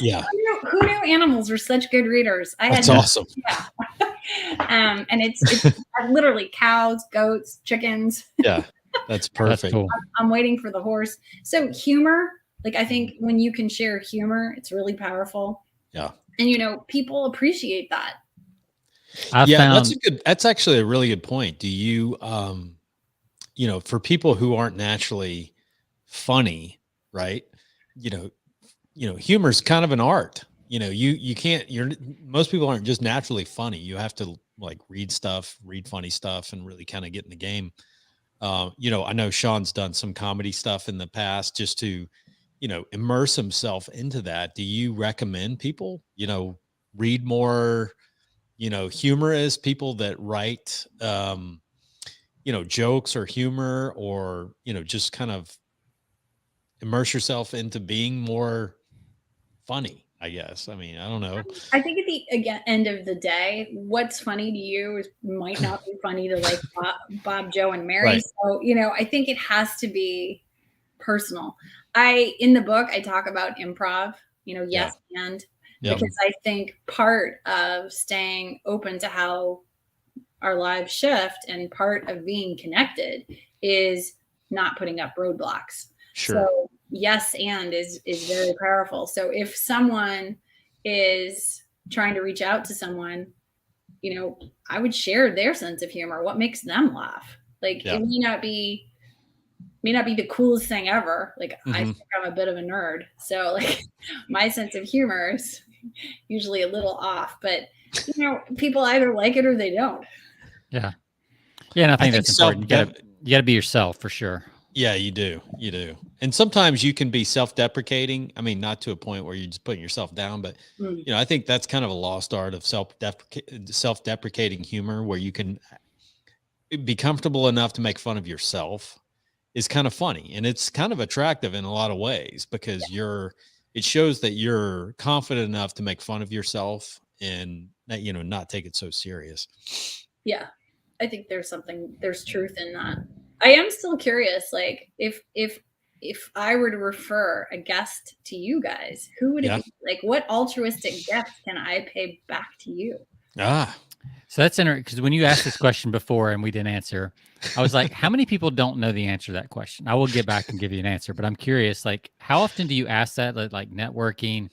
Yeah. Who knew animals were such good readers? That's awesome. Yeah. And it's literally cows, goats, chickens. Yeah. That's perfect. That's cool. I'm waiting for the horse. So humor, like I think when you can share humor, it's really powerful. Yeah. And, you know, people appreciate that. That's actually a really good point. Do you, you know, for people who aren't naturally funny, right? You know, humor is kind of an art. You know, most people aren't just naturally funny. You have to like read funny stuff and really kind of get in the game. You know, I know Sean's done some comedy stuff in the past just to, you know, immerse himself into that. Do you recommend people, you know, read more, humorous people that write, jokes or humor, or, just kind of immerse yourself into being more funny, I guess. I mean, I don't know. I think at the end of the day, what's funny to you might not be funny to like Bob, Joe, and Mary. Right. So, I think it has to be personal. In the book, I talk about improv, yes, and because I think part of staying open to how our lives shift and part of being connected is not putting up roadblocks. Sure. So yes, and is very powerful. So if someone is trying to reach out to someone, I would share their sense of humor. What makes them laugh? Like it may not be the coolest thing ever. Like I think I'm a bit of a nerd. So like my sense of humor is usually a little off, but people either like it or they don't. Yeah. Yeah. And I think that's important. You gotta be yourself for sure. Yeah, you do. And sometimes you can be self-deprecating. I mean, not to a point where you're just putting yourself down, but I think that's kind of a lost art of self-deprecating humor, where you can be comfortable enough to make fun of yourself is kind of funny. And it's kind of attractive in a lot of ways, because it shows that you're confident enough to make fun of yourself and not take it so serious. Yeah. I think there's truth in that. I am still curious, like if I were to refer a guest to you guys, who would it be? Like, what altruistic gift can I pay back to you? So that's interesting, because when you asked this question before and we didn't answer, I was like, how many people don't know the answer to that question? I will get back and give you an answer, but I'm curious, like, how often do you ask that, like networking,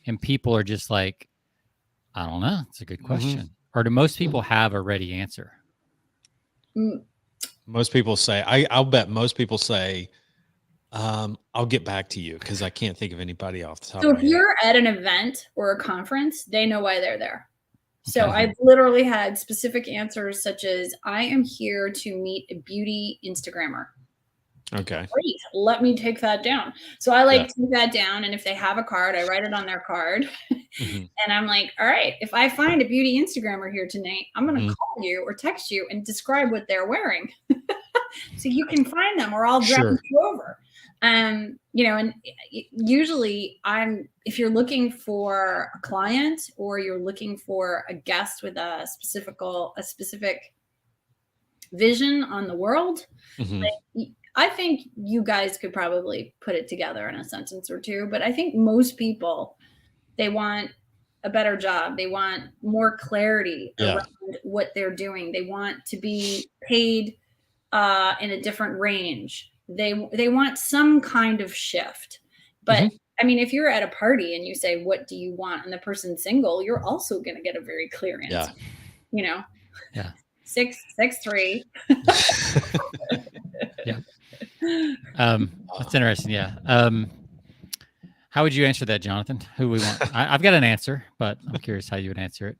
and people are just like, I don't know. It's a good question. Or do most people have a ready answer? Most people say, I'll bet most people say, I'll get back to you, because I can't think of anybody off the top of my head. So if you're at an event or a conference, they know why they're there. So I've literally had specific answers such as, I am here to meet a beauty Instagrammer. Okay. Great. Let me take that down. So I take that down. And if they have a card, I write it on their card. And I'm like, all right, if I find a beauty Instagrammer here tonight, I'm going to call you or text you and describe what they're wearing. So you can find them, or I'll drop you over. And usually if you're looking for a client or you're looking for a guest with a specific vision on the world, I think you guys could probably put it together in a sentence or two, but I think most people, they want a better job. They want more clarity around what they're doing. They want to be paid in a different range. They want some kind of shift. But I mean, if you're at a party and you say, what do you want? And the person's single, you're also going to get a very clear answer. Yeah. 6'3". Yeah. That's interesting. Yeah. How would you answer that, Jonathan? Who we want? I've got an answer, but I'm curious how you would answer it.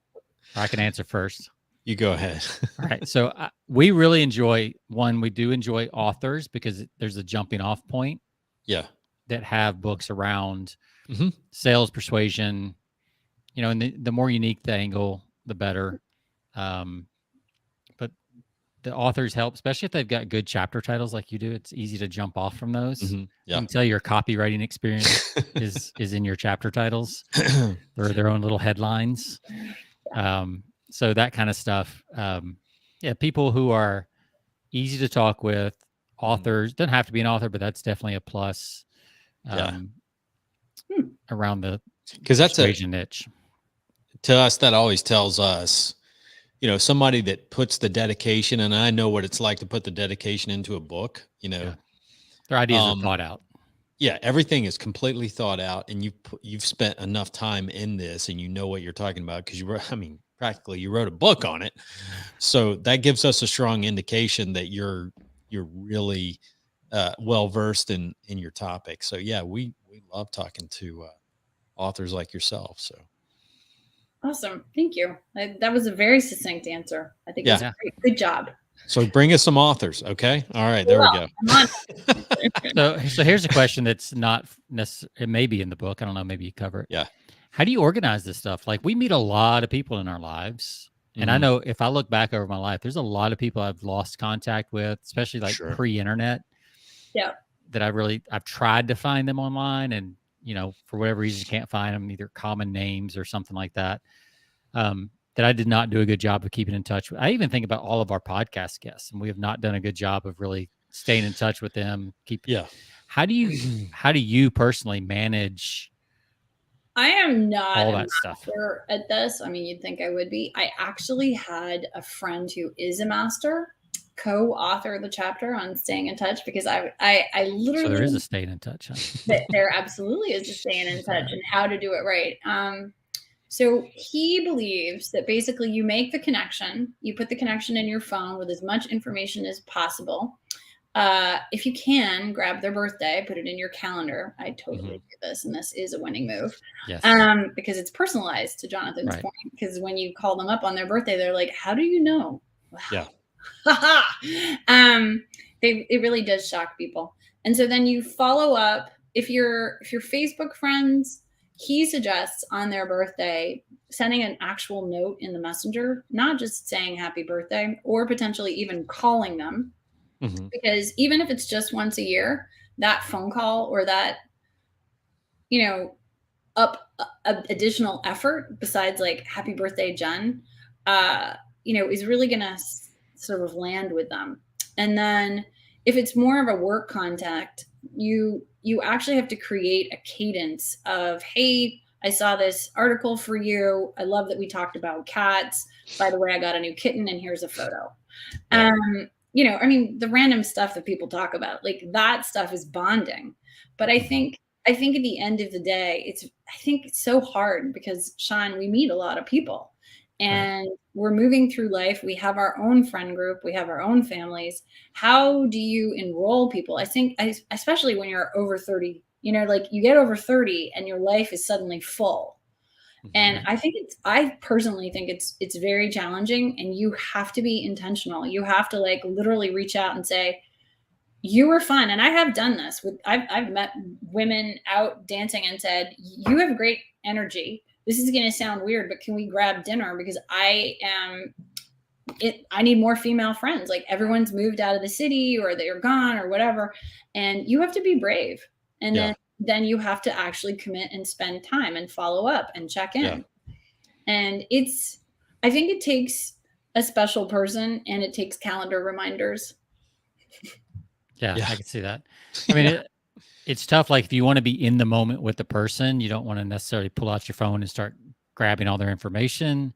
Or I can answer first. You go ahead. All right. So we really enjoy we do enjoy authors, because there's a jumping off point. Yeah. That have books around sales, persuasion, and the more unique the angle, the better. But the authors help, especially if they've got good chapter titles like you do. It's easy to jump off from those. You can tell your copywriting experience is in your chapter titles. They're their own little headlines. So that kind of stuff. People who are easy to talk with, authors, doesn't have to be an author, but that's definitely a plus around the persuasion niche. To us, that always tells us, somebody that puts the dedication, and I know what it's like to put the dedication into a book, Their ideas are thought out. Yeah, everything is completely thought out, and you've spent enough time in this, and you know what you're talking about, because practically you wrote a book on it. So that gives us a strong indication that you're really well versed in your topic. So yeah, we love talking to authors like yourself. So awesome, thank you. That was a very succinct answer. I think it's great. Good job. So bring us some authors, okay? All right, there we go. So here's a question that's not necessarily, it may be in the book. I don't know, maybe you cover it. Yeah. How do you organize this stuff? Like, we meet a lot of people in our lives. And I know if I look back over my life, there's a lot of people I've lost contact with, especially like pre-internet. Yeah. That I've tried to find them online, and for whatever reason can't find them, either common names or something like that. That I did not do a good job of keeping in touch with. I even think about all of our podcast guests, and we have not done a good job of really staying in touch with them. How do you personally manage? I am not all a that stuff master at this. I mean, you'd think I would be. I actually had a friend who is a master co-author the chapter on staying in touch, because I literally. So there is a staying in touch. Huh? There absolutely is a staying in touch and how to do it right. So he believes that basically you make the connection, you put the connection in your phone with as much information as possible. If you can, grab their birthday, put it in your calendar. I totally do this, and this is a winning move. Yes. Because it's personalized, to Jonathan's point. Because when you call them up on their birthday, they're like, "How do you know?" Wow. Yeah. It really does shock people. And so then you follow up. If you're Facebook friends, he suggests on their birthday sending an actual note in the messenger, not just saying happy birthday, or potentially even calling them. Because even if it's just once a year, that phone call or that, additional effort besides like happy birthday, Jen, is really going to sort of land with them. And then if it's more of a work contact, you actually have to create a cadence of, hey, I saw this article for you. I love that we talked about cats. By the way, I got a new kitten and here's a photo. The random stuff that people talk about, like that stuff is bonding. But I think at the end of the day, it's so hard because, Sean, we meet a lot of people and we're moving through life. We have our own friend group. We have our own families. How do you enroll people? I think, especially when you're over 30, like you get over 30 and your life is suddenly full. And I personally think it's very challenging, and you have to be intentional. You have to like literally reach out and say, you were fun. And I have done this I've met women out dancing and said, you have great energy. This is going to sound weird, but can we grab dinner? Because I need more female friends. Like everyone's moved out of the city or they're gone or whatever. And you have to be brave. And then you have to actually commit and spend time and follow up and check in. Yeah. And I think it takes a special person, and it takes calendar reminders. Yeah. I can see that. I mean, it's tough. Like if you want to be in the moment with the person, you don't want to necessarily pull out your phone and start grabbing all their information.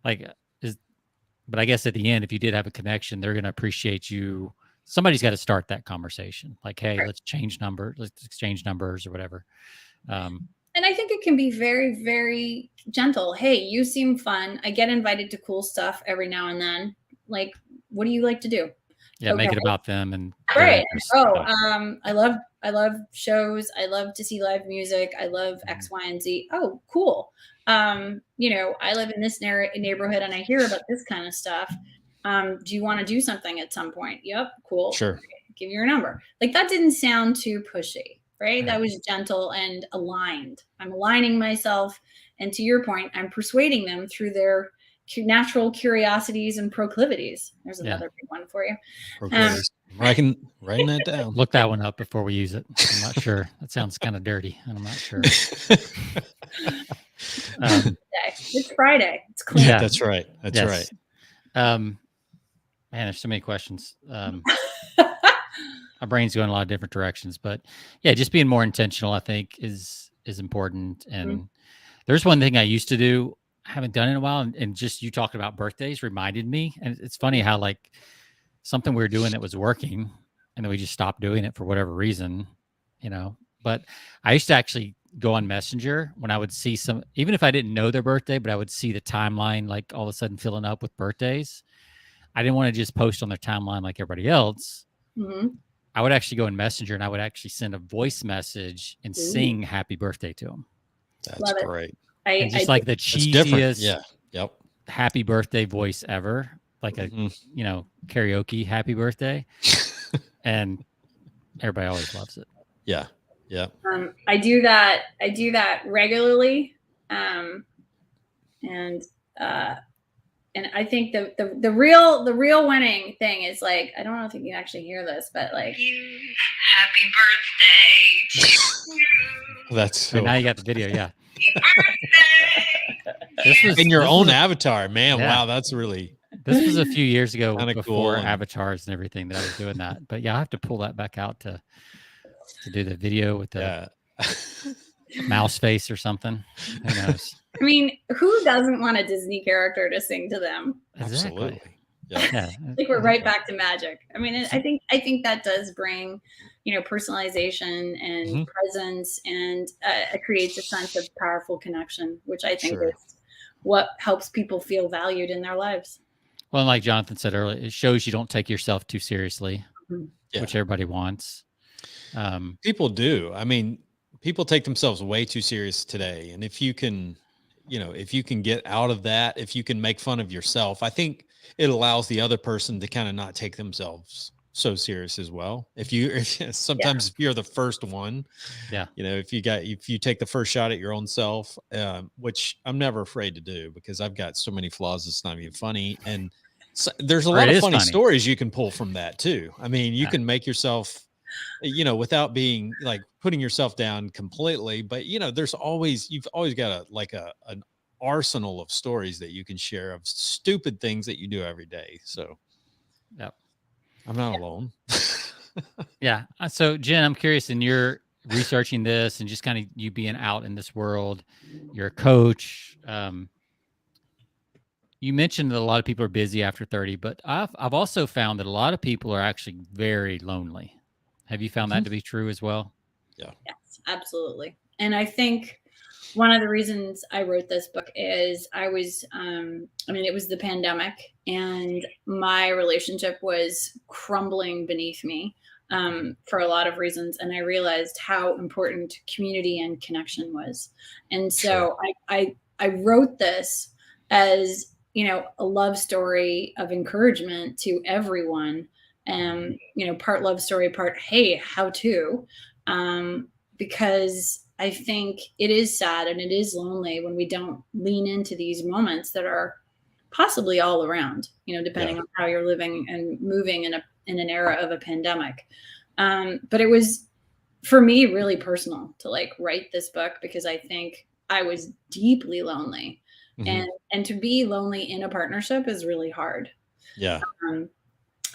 But I guess at the end, if you did have a connection, they're going to appreciate you. Somebody's got to start that conversation. Like, hey, let's exchange numbers or whatever. And I think it can be very, very gentle. Hey, you seem fun. I get invited to cool stuff every now and then. Like, what do you like to do? Yeah, make it about them and right. I love shows. I love to see live music. I love X, Y, and Z. Oh, cool. I live in this neighborhood and I hear about this kind of stuff. Do you want to do something at some point? Yep. Cool. Sure. Give you your number. Like that didn't sound too pushy, right? That was gentle and aligned. I'm aligning myself. And to your point, I'm persuading them through their natural curiosities and proclivities. There's another big one for you. Writing that down. Look that one up before we use it. I'm not sure. That sounds kind of dirty. I'm not sure. It's Friday. It's clean. Yeah, that's right. That's right. Man, there's so many questions. My brain's going a lot of different directions, but yeah, just being more intentional, I think, is important. And there's one thing I used to do, I haven't done in a while, and just you talking about birthdays reminded me. And it's funny how like something we were doing that was working, and then we just stopped doing it for whatever reason, But I used to actually go on Messenger when I would see even if I didn't know their birthday, but I would see the timeline like all of a sudden filling up with birthdays. I didn't want to just post on their timeline like everybody else. I would actually go in Messenger and I would actually send a voice message and sing happy birthday to them. That's great. And just like the cheesiest happy birthday voice ever, like a karaoke happy birthday. And everybody always loves it. Yeah. I do that regularly. And and I think the real winning thing is like, I don't know if you can actually hear this, but like, happy birthday to you. That's so. Now you got the video, yeah. In your own avatar, man. Yeah. Wow, that's really. This was a few years ago cool before avatars and everything that I was doing that. But yeah, I have to pull that back out to do the video with the mouse face or something. Who knows? I mean, who doesn't want a Disney character to sing to them? Exactly. Absolutely. Yeah. I think we're right back to magic. I mean, I think that does bring, personalization and presence, and it creates a sense of powerful connection, which I think is what helps people feel valued in their lives. Well, like Jonathan said earlier, it shows you don't take yourself too seriously, which everybody wants. People do. I mean, people take themselves way too serious today. And if you can, if you can get out of that, if you can make fun of yourself, I think it allows the other person to kind of not take themselves so serious as well. If you're the first one, if you take the first shot at your own self, which I'm never afraid to do because I've got so many flaws, it's not even funny. And so, there's a lot of funny stories you can pull from that too. I mean, you can make yourself, without being like putting yourself down completely, but you've always got an arsenal of stories that you can share of stupid things that you do every day. So I'm not alone. Yeah. So Jen, I'm curious, in your researching this and just kind of you being out in this world, you're a coach. You mentioned that a lot of people are busy after 30, but I've also found that a lot of people are actually very lonely. Have you found that to be true as well? Yeah. Yes, absolutely. And I think one of the reasons I wrote this book is it was the pandemic, and my relationship was crumbling beneath me for a lot of reasons. And I realized how important community and connection was. And so I wrote this as, a love story of encouragement to everyone. Part love story, part, hey, how to, because I think it is sad and it is lonely when we don't lean into these moments that are possibly all around, depending on how you're living and moving in an era of a pandemic. But it was, for me, really personal to write this book, because I think I was deeply lonely. And to be lonely in a partnership is really hard. Yeah.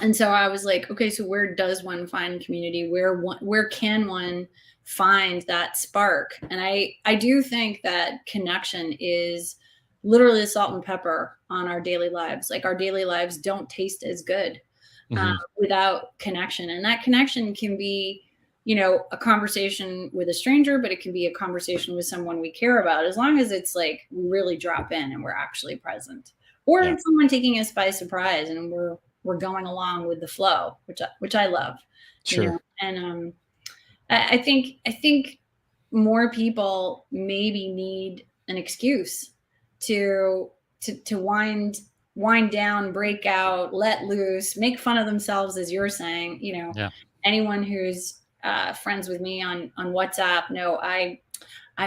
And so I was like, okay, so where does one find community? Where can one find that spark? And I do think that connection is literally the salt and pepper on our daily lives. Like, our daily lives don't taste as good without connection. And that connection can be, a conversation with a stranger, but it can be a conversation with someone we care about, as long as it's like we really drop in and we're actually present. Or it's someone taking us by surprise and we're going along with the flow, which I love. Sure. And I think more people maybe need an excuse to wind down, break out, let loose, make fun of themselves, as you're saying. Anyone who's friends with me on WhatsApp know I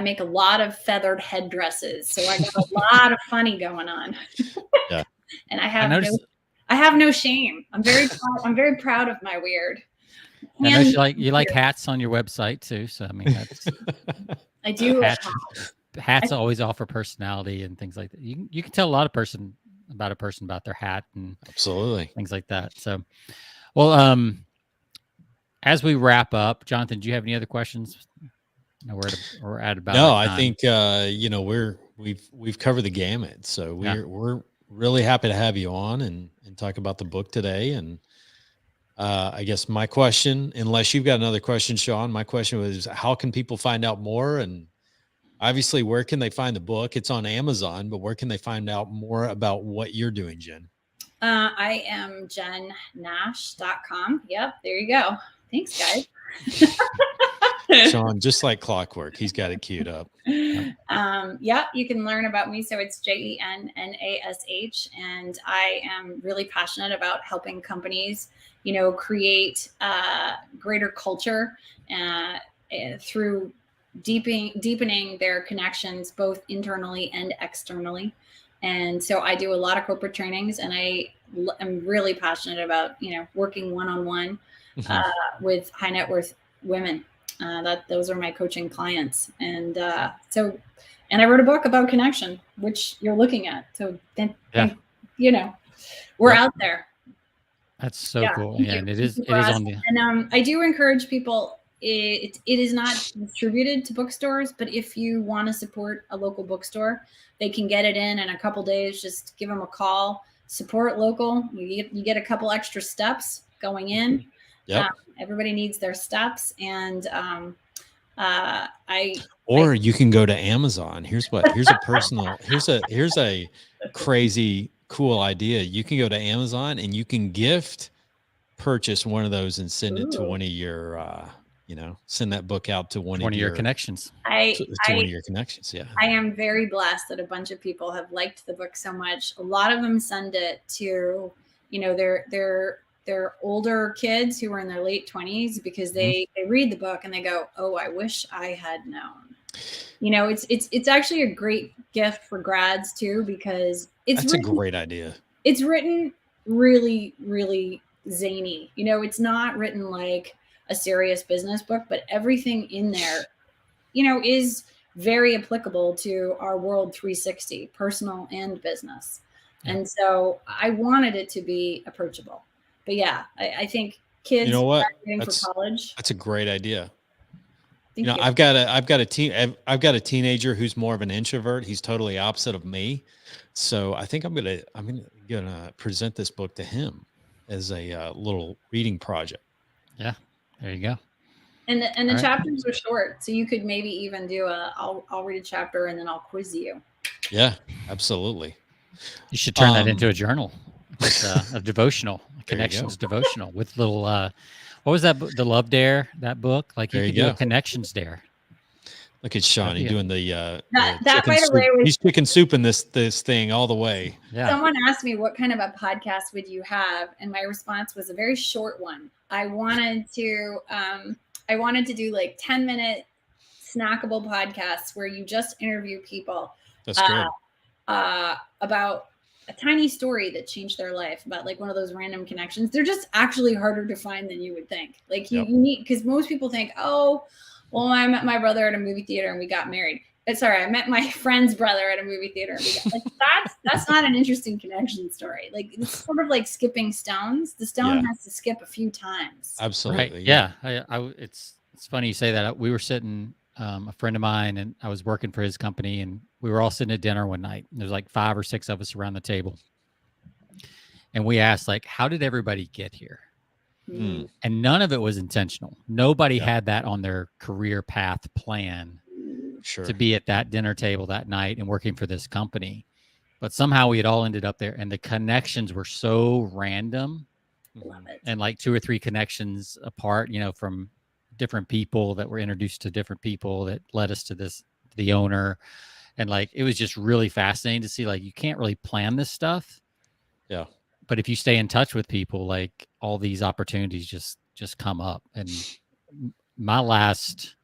make a lot of feathered headdresses, so I got a lot of funny going on. Yeah. And I have no shame. I'm very proud of my weird. I know you like hats on your website too. So I mean, that's I do. Hats always offer personality and things like that. You can tell a lot about their hat and absolutely things like that. So, well, as we wrap up, Jonathan, do you have any other questions? We're at about. No, I think we've covered the gamut. So we're really happy to have you on and talk about the book today. And I guess my question, unless you've got another question, Sean, my question was, how can people find out more? And obviously, where can they find the book? It's on Amazon, but where can they find out more about what you're doing, Jen? I am jennash.com. Yep, there you go. Thanks, guys. Sean, just like clockwork, he's got it queued up. Yeah, you can learn about me. So it's JENNASH, and I am really passionate about helping companies, create greater culture through deepening their connections, both internally and externally. And so I do a lot of corporate trainings, and I'm really passionate about, working one-on-one with high net worth women. Those are my coaching clients. And and I wrote a book about connection, which you're looking at. So we're out there. That's so cool. Yeah, and it is on the. And I do encourage people. It is not distributed to bookstores, but if you want to support a local bookstore, they can get it in a couple days. Just give them a call. Support local. You get a couple extra steps going in. Everybody needs their steps, and Or you can go to Amazon. Here's a crazy cool idea. You can go to Amazon and you can purchase one of those and send it to one of your send that book out to one of your connections. To one of your connections. Yeah. I am very blessed that a bunch of people have liked the book so much. A lot of them send it to, their older kids who are in their late 20s, because they read the book and they go, oh, I wish I had known. It's actually a great gift for grads too, because that's a great idea. It's written really, really zany. It's not written like a serious business book, but everything in there, is very applicable to our world 360, personal and business. And so I wanted it to be approachable. But yeah, I think kids graduating for college. That's a great idea. I've got a teenager who's more of an introvert. He's totally opposite of me. So I think I'm gonna present this book to him as a little reading project. Yeah, there you go. And the chapters are short, so you could maybe even do I'll read a chapter and then I'll quiz you. Yeah, absolutely. You should turn that into a journal. It's a devotional, a connections devotional with little. What was that? The Love Dare, that book. Like you could do a connections dare. Look at Shawnee doing the that by the way, he's chicken soup in this thing all the way. Yeah. Someone asked me what kind of a podcast would you have, and my response was a very short one. I wanted to do like 10-minute snackable podcasts where you just interview people. That's good. About a tiny story that changed their life, about like one of those random connections. They're just actually harder to find than you would think. Like you need, because most people think, oh, well, I met my brother at a movie theater and we got married. Sorry, I met my friend's brother at a movie theater and we got like that's not an interesting connection story. Like it's sort of like skipping stones. The stone has to skip a few times. Absolutely. Right. Yeah. It's funny you say that. We were sitting, a friend of mine, and I was working for his company, and we were all sitting at dinner one night. There's like 5 or 6 of us around the table. And we asked, like, how did everybody get here? Mm. And none of it was intentional. Nobody had that on their career path plan to be at that dinner table that night and working for this company. But somehow we had all ended up there, and the connections were so random. Love it. And like 2 or 3 connections apart, from different people that were introduced to different people that led us to the owner. And like, it was just really fascinating to see, like, you can't really plan this stuff. Yeah. But if you stay in touch with people, like, all these opportunities just come up. And my last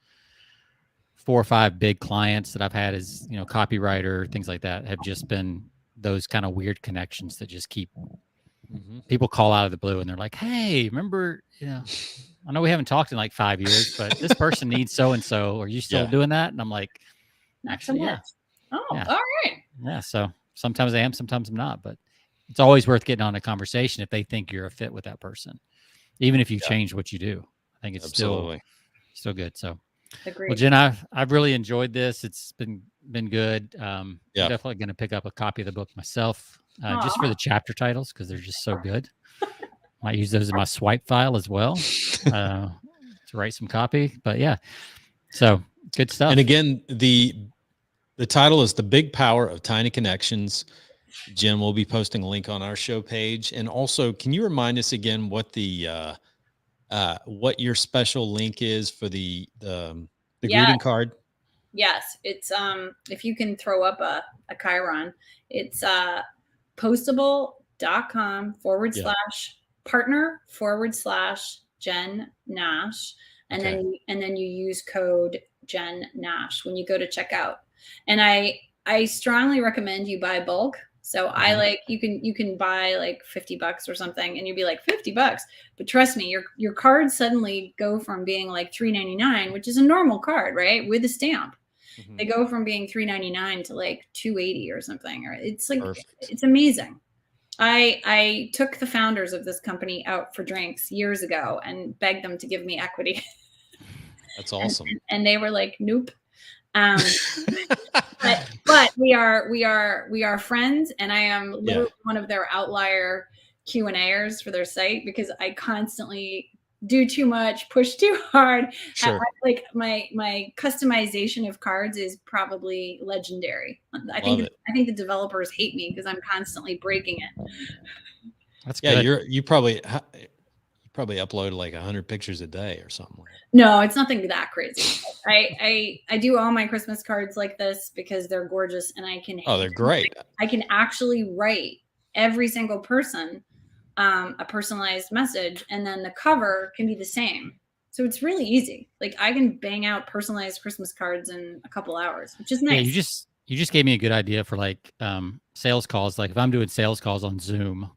4 or 5 big clients that I've had as, copywriter, things like that, have just been those kind of weird connections that just keep people call out of the blue and they're like, hey, remember, I know we haven't talked in like 5 years, but this person needs so-and-so. Are you still doing that? And I'm like, actually, yeah. Oh, all right. Yeah. So sometimes I am, sometimes I'm not, but it's always worth getting on a conversation if they think you're a fit with that person, even if you change what you do. I think it's still good. So, agreed. Well, Jen, I've really enjoyed this. It's been good. I'm definitely going to pick up a copy of the book myself, just for the chapter titles, because they're just so good. Might use those in my swipe file as well to write some copy. But yeah, so good stuff. And again, the title is The Big Power of Tiny Connections. Jen will be posting a link on our show page. And also, can you remind us again what what your special link is for the greeting card? Yes, it's if you can throw up a Chiron, it's postable.com/partner/Jen Nash. And then you use code Jen Nash when you go to checkout. And I strongly recommend you buy bulk, So I like, you can buy like $50 or something and you'd be like $50, but trust me, your cards suddenly go from being like $3.99, which is a normal card, right? With a stamp. They go from being $3.99 to like $2.80 or something. Or it's like, Perfect. it's amazing. I took the founders of this company out for drinks years ago and begged them to give me equity. That's awesome. And they were like, nope. But we are friends, and I am literally one of their outlier Q&A'ers for their site because I constantly do too much, push too hard. Sure. Like my customization of cards is probably legendary. I think the developers hate me because I'm constantly breaking it. That's good. You probably upload like 100 pictures a day or something. No, it's nothing that crazy. I do all my Christmas cards like this because they're gorgeous, and I can. Oh, they're great. I can actually write every single person a personalized message, and then the cover can be the same. So it's really easy. Like I can bang out personalized Christmas cards in a couple hours, which is nice. Yeah, you just gave me a good idea for like sales calls. Like if I'm doing sales calls on Zoom,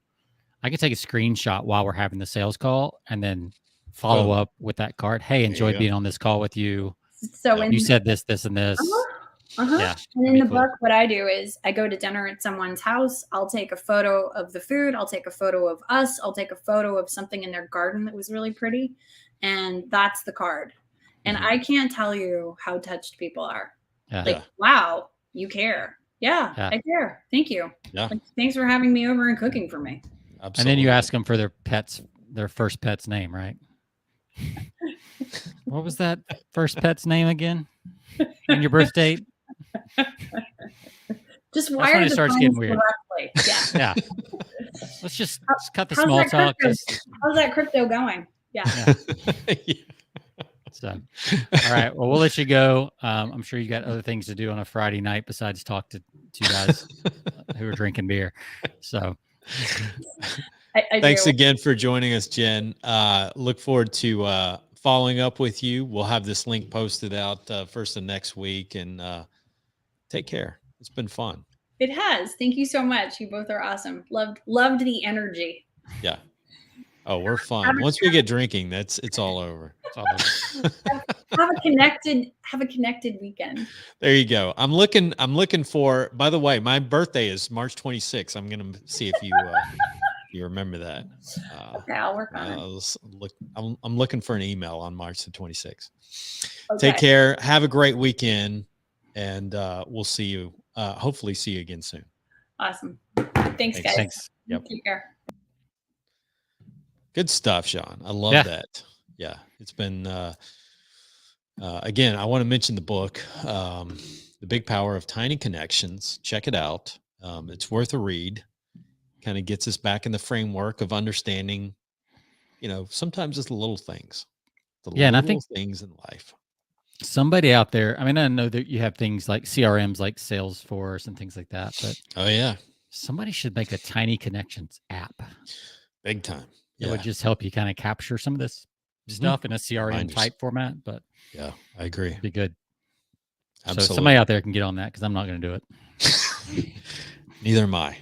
I can take a screenshot while we're having the sales call and then follow up with that card. Hey, enjoyed being on this call with you. So you said this, this, and this. Yeah. And in the book, what I do is I go to dinner at someone's house. I'll take a photo of the food. I'll take a photo of us. I'll take a photo of something in their garden that was really pretty. And that's the card. And I can't tell you how touched people are. Like, wow, you care. Yeah, I care. Thank you. Yeah. Like, thanks for having me over and cooking for me. Absolutely. And then you ask them for their first pet's name, right? What was that first pet's name again? And your birth date? Just wire the starts getting weird. Correctly. Yeah. Let's just cut the small talk. How's that crypto going? Yeah. So, all right. Well, we'll let you go. I'm sure you got other things to do on a Friday night besides talk to two guys who are drinking beer. So, thanks again for joining us, Jen. Look forward to following up with you. We'll have this link posted out first of next week, and take care. It's been fun. It has. Thank you so much. You both are awesome. Loved the energy. Yeah. Oh, we're fun. Once we get drinking, it's all over. It's all over. have a connected weekend. There you go. I'm looking for, by the way, my birthday is March 26th. I'm going to see if you remember that. Okay, I'll work on it. I'm looking for an email on March the 26th. Okay. Take care. Have a great weekend, and we'll see you. Hopefully see you again soon. Awesome. Thanks, guys. Thanks. Yep. Take care. Good stuff, Sean. I love that. Yeah. It's been, again, I want to mention the book, The Big Power of Tiny Connections. Check it out. It's worth a read. Kind of gets us back in the framework of understanding, sometimes it's the little things. And I think things in life. Somebody out there, I mean, I know that you have things like CRMs like Salesforce and things like that, but somebody should make a Tiny Connections app. Big time. It would just help you kind of capture some of this stuff in a CRM type format. But yeah, I agree. It'd be good. Absolutely. So somebody out there can get on that because I'm not going to do it. Neither am I.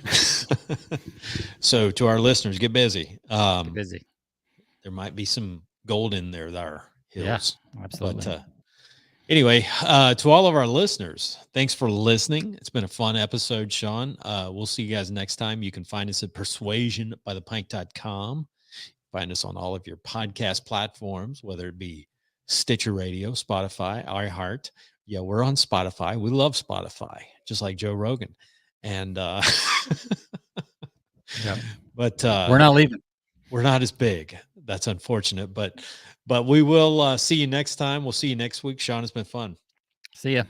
So to our listeners, get busy. Get busy. There might be some gold in there. Hills. Yeah, absolutely. But, anyway, to all of our listeners, thanks for listening. It's been a fun episode, Sean. We'll see you guys next time. You can find us at persuasionbythepint.com. Find us on all of your podcast platforms, whether it be Stitcher Radio, Spotify, iHeart. Yeah, we're on Spotify. We love Spotify, just like Joe Rogan. And but we're not leaving. We're not as big. That's unfortunate, but we will see you next time. We'll see you next week. Sean, it's been fun. See ya.